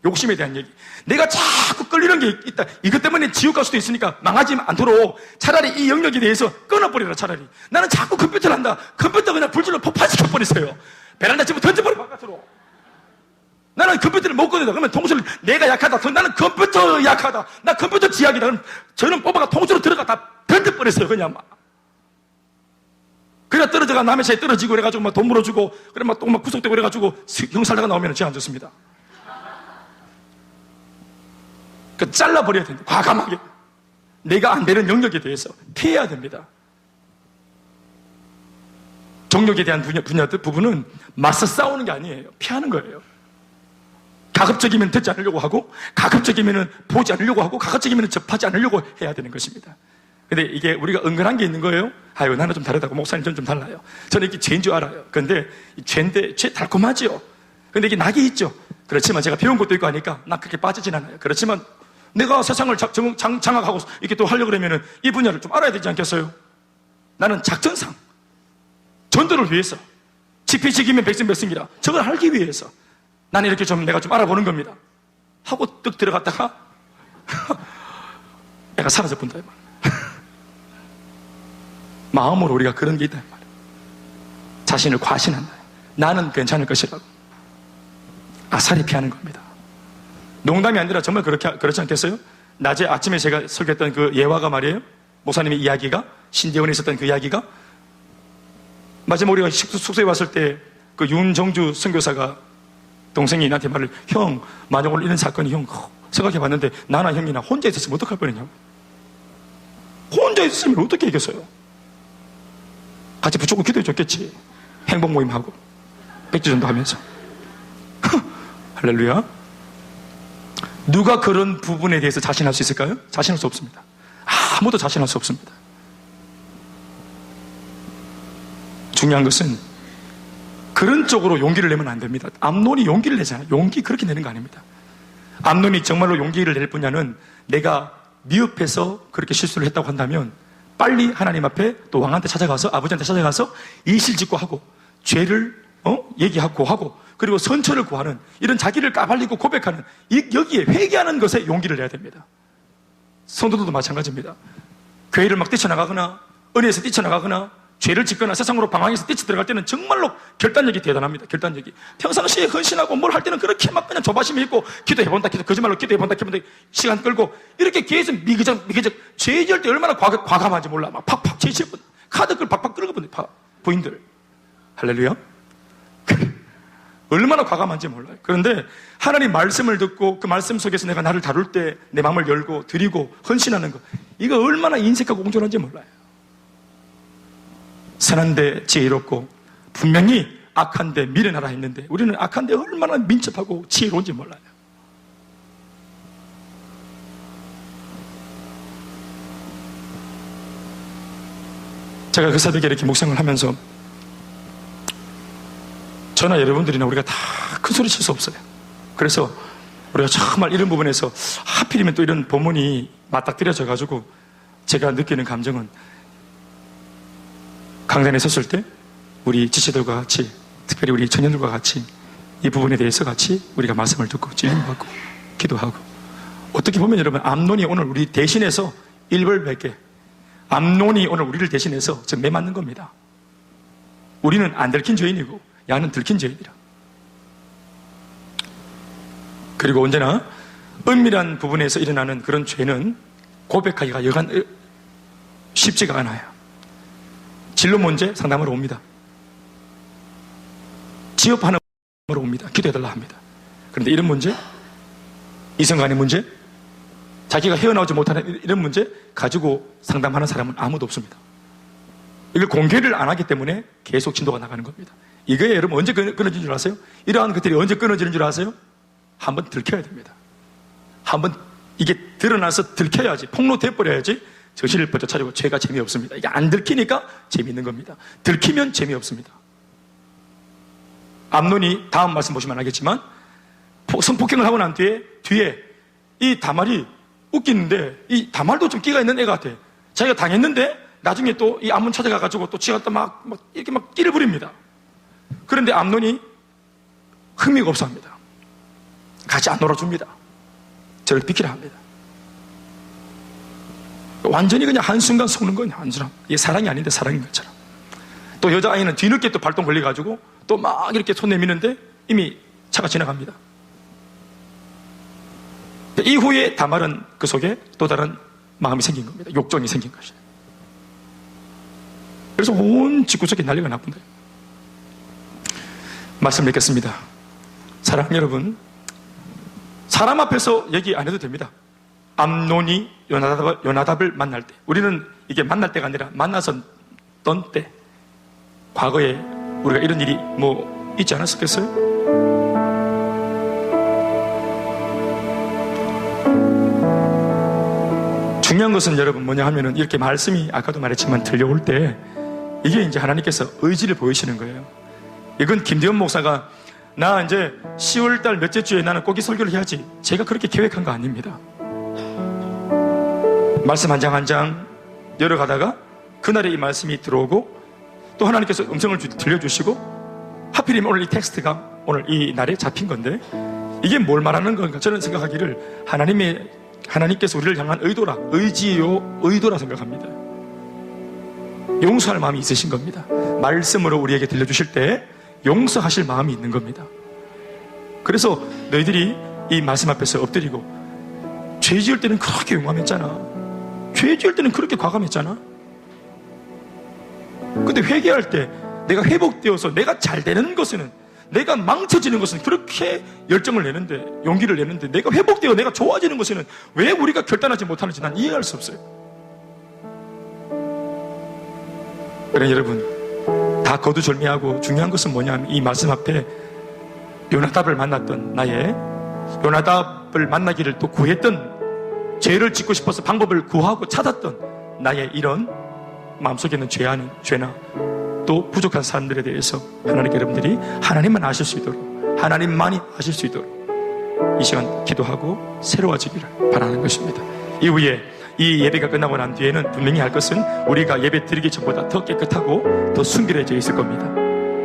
욕심에 대한 얘기. 내가 자꾸 끌리는 게 있다. 이것 때문에 지옥 갈 수도 있으니까 망하지 않도록 차라리 이 영역에 대해서 끊어버리라, 차라리. 나는 자꾸 컴퓨터를 한다. 컴퓨터 그냥 불질러 폭파시켜버리세요. 베란다 집어 던져버려, 바깥으로. 나는 컴퓨터를 못 꺼낸다. 그러면 통수를 내가 약하다. 나는 컴퓨터 약하다. 나 컴퓨터 지약이다. 그럼 저는 뽑아가 통수로 들어가 다 던져버렸어요, 그냥 막. 그래 떨어져가 남의 차에 떨어지고 그래가지고 막 돈 물어주고 그래 막 또 막 구속되고 그래가지고 형살다가 나오면 죄 안 졌습니다. 그 잘라버려야 된다. 과감하게. 내가 안 되는 영역에 대해서 피해야 됩니다. 정욕에 대한 부분은 맞서 싸우는 게 아니에요. 피하는 거예요. 가급적이면 듣지 않으려고 하고, 가급적이면 보지 않으려고 하고, 가급적이면 접하지 않으려고 해야 되는 것입니다. 근데 이게 우리가 은근한 게 있는 거예요. 아유, 나는 좀 다르다고. 목사님 저는 좀 달라요. 저는 이게 죄인 줄 알아요. 근데 죄인데 죄 달콤하지요. 근데 이게 낙이 있죠. 그렇지만 제가 배운 것도 있고 하니까 난 그렇게 빠지진 않아요. 그렇지만 내가 세상을 장악하고 이렇게 또 하려고 그러면은 이 분야를 좀 알아야 되지 않겠어요? 나는 작전상 전도를 위해서 지피지기면 백승백승이라 저걸 알기 위해서 나는 이렇게 내가 좀 알아보는 겁니다. 하고 뜩 들어갔다가 내가 사라져 본다 이 말. 마음으로 우리가 그런 게 있다 이 말이에요. 자신을 과신한다. 나는 괜찮을 것이라고. 아사리 피하는 겁니다. 농담이 아니라 정말 그렇지 않겠어요? 낮에 아침에 제가 설교했던 그 예화가 말이에요. 목사님의 이야기가, 신대원에 있었던 그 이야기가, 마지막 우리가 숙소에 왔을 때 그 윤정주 선교사가 동생이 나한테 말을, 형, 만약 오늘 이런 사건이 형 생각해 봤는데 나나 형이나 혼자 있었으면 어떡할 뻔했냐고. 혼자 있었으면 어떻게 이겼어요? 같이 붙잡고 기도해 줬겠지. 행복 모임하고 백지전도 하면서. 할렐루야. 누가 그런 부분에 대해서 자신할 수 있을까요? 자신할 수 없습니다. 아무도 자신할 수 없습니다. 중요한 것은 그런 쪽으로 용기를 내면 안 됩니다. 암논이 용기를 내잖아요. 용기 그렇게 내는 거 아닙니다. 암논이 정말로 용기를 낼 분야는 내가 미흡해서 그렇게 실수를 했다고 한다면 빨리 하나님 앞에 또 왕한테 찾아가서, 아버지한테 찾아가서 이실직고 하고 죄를 얘기하고 하고, 그리고 선처를 구하는, 이런 자기를 까발리고 고백하는, 여기에 회개하는 것에 용기를 내야 됩니다. 성도들도 마찬가지입니다. 교회를 막 뛰쳐나가거나 은혜에서 뛰쳐나가거나 죄를 짓거나 세상으로 방황해서 뛰쳐들어갈 때는 정말로 결단력이 대단합니다. 결단력이. 평상시에 헌신하고 뭘 할 때는 그렇게 막 그냥 조바심이 있고 기도해본다, 거짓말로 기도해본다, 시간 끌고 이렇게 계속 미기적 죄 지을 때 얼마나 과감한지 몰라. 막 팍팍 죄 지을 뻔, 카드 끌 팍팍 끌고 부인들. 할렐루야. 얼마나 과감한지 몰라요. 그런데 하나님 말씀을 듣고 그 말씀 속에서 내가 나를 다룰 때 내 마음을 열고 드리고 헌신하는 거, 이거 얼마나 인색하고 온전한지 몰라요. 선한데 지혜롭고 분명히 악한데 미련하라 했는데 우리는 악한데 얼마나 민첩하고 지혜로운지 몰라요. 제가 그 새벽에 이렇게 묵상을 하면서 저나 여러분들이나 우리가 다 큰 소리 칠 수 없어요. 그래서 우리가 정말 이런 부분에서 하필이면 또 이런 본문이 맞닥뜨려져 가지고 제가 느끼는 감정은 강단에 섰을 때 우리 지체들과 같이, 특별히 우리 청년들과 같이 이 부분에 대해서 같이 우리가 말씀을 듣고 질문받고 기도하고, 어떻게 보면 여러분 암논이 오늘 우리 대신해서 일벌백계, 암논이 오늘 우리를 대신해서 매 맞는 겁니다. 우리는 안 들킨 죄인이고 야는 들킨 죄인이라. 그리고 언제나 은밀한 부분에서 일어나는 그런 죄는 고백하기가 여간 쉽지가 않아요. 진로 문제 상담으로 옵니다. 지업하는 으로 옵니다. 기도해달라 합니다. 그런데 이런 문제, 이성 간의 문제, 자기가 헤어나오지 못하는 이런 문제 가지고 상담하는 사람은 아무도 없습니다. 이걸 공개를 안 하기 때문에 계속 진도가 나가는 겁니다. 이거에 여러분 언제 끊어지는 줄 아세요? 이러한 것들이 언제 끊어지는 줄 아세요? 한번 들켜야 됩니다. 한번 이게 드러나서 들켜야지, 폭로돼 버려야지 정신을 번쩍 차리고 죄가 재미없습니다. 이게 안 들키니까 재미있는 겁니다. 들키면 재미없습니다. 암논이 다음 말씀 보시면 알겠지만 성폭행을 하고 난 뒤에 이 다말이 웃기는데, 이 다말도 좀 끼가 있는 애 같아. 자기가 당했는데 나중에 또 이 암논 찾아가가지고 또 지가 또 막 이렇게 막 끼를 부립니다. 그런데 암논이 흥미가 없어 합니다. 같이 안 놀아줍니다. 저를 비키라 합니다. 완전히 그냥 한순간 속는 거냐, 한순간. 이게 사랑이 아닌데 사랑인 것처럼. 또 여자아이는 뒤늦게 또 발동 걸려가지고 또 막 이렇게 손 내미는데 이미 차가 지나갑니다. 이후에 다말은 그 속에 또 다른 마음이 생긴 겁니다. 욕정이 생긴 것이에요. 그래서 온 집구석에 난리가 났군요. 말씀 읽겠습니다. 사랑하는 여러분, 사람 앞에서 얘기 안 해도 됩니다. 암논이 요나답을 만날 때, 우리는 이게 만날 때가 아니라 만나서 던 때, 과거에 우리가 이런 일이 뭐 있지 않았었겠어요? 중요한 것은 여러분 뭐냐 하면은, 이렇게 말씀이 아까도 말했지만 들려올 때 이게 이제 하나님께서 의지를 보이시는 거예요. 이건 김대현 목사가 나 이제 10월달 몇째 주에 나는 꼭 이 설교를 해야지, 제가 그렇게 계획한 거 아닙니다. 말씀 한 장 한 장 열어가다가 그날에 이 말씀이 들어오고 또 하나님께서 음성을 들려주시고 하필이면 오늘 이 텍스트가 오늘 이 날에 잡힌 건데, 이게 뭘 말하는 건가? 저는 생각하기를 하나님께서 우리를 향한 의도라, 의도라 생각합니다. 용서할 마음이 있으신 겁니다. 말씀으로 우리에게 들려주실 때 용서하실 마음이 있는 겁니다. 그래서 너희들이 이 말씀 앞에서 엎드리고, 죄 지을 때는 그렇게 용감했잖아, 죄 지을 때는 그렇게 과감했잖아. 근데 회개할 때 내가 회복되어서 내가 잘 되는 것은, 내가 망쳐지는 것은 그렇게 열정을 내는데, 용기를 내는데, 내가 회복되어 내가 좋아지는 것은 왜 우리가 결단하지 못하는지 난 이해할 수 없어요. 그래 여러분, 다 거두절미하고 중요한 것은 뭐냐면, 이 말씀 앞에 요나답을 만났던 나의, 요나답을 만나기를 또 구했던, 죄를 짓고 싶어서 방법을 구하고 찾았던 나의 이런 마음속에 있는 죄나 또 부족한 사람들에 대해서 하나님께 여러분들이 하나님만 아실 수 있도록, 하나님만이 아실 수 있도록 이 시간 기도하고 새로워지기를 바라는 것입니다. 이후에 이 예배가 끝나고 난 뒤에는 분명히 할 것은, 우리가 예배 드리기 전보다 더 깨끗하고 더 순결해져 있을 겁니다.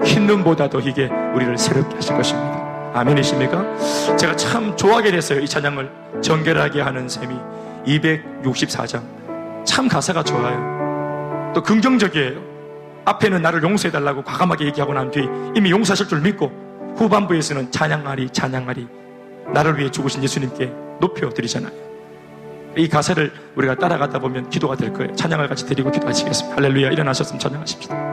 흰 눈보다 더 희게 우리를 새롭게 하실 것입니다. 아멘이십니까? 제가 참 좋아하게 됐어요. 이 찬양을 정결하게 하는 셈이 264장 참 가사가 좋아요. 또 긍정적이에요. 앞에는 나를 용서해달라고 과감하게 얘기하고 난 뒤 이미 용서하실 줄 믿고, 후반부에서는 찬양하리 나를 위해 죽으신 예수님께 높여드리잖아요. 이 가사를 우리가 따라가다 보면 기도가 될 거예요. 찬양을 같이 드리고 기도하시겠습니다. 할렐루야. 일어나셨으면 찬양하십시다.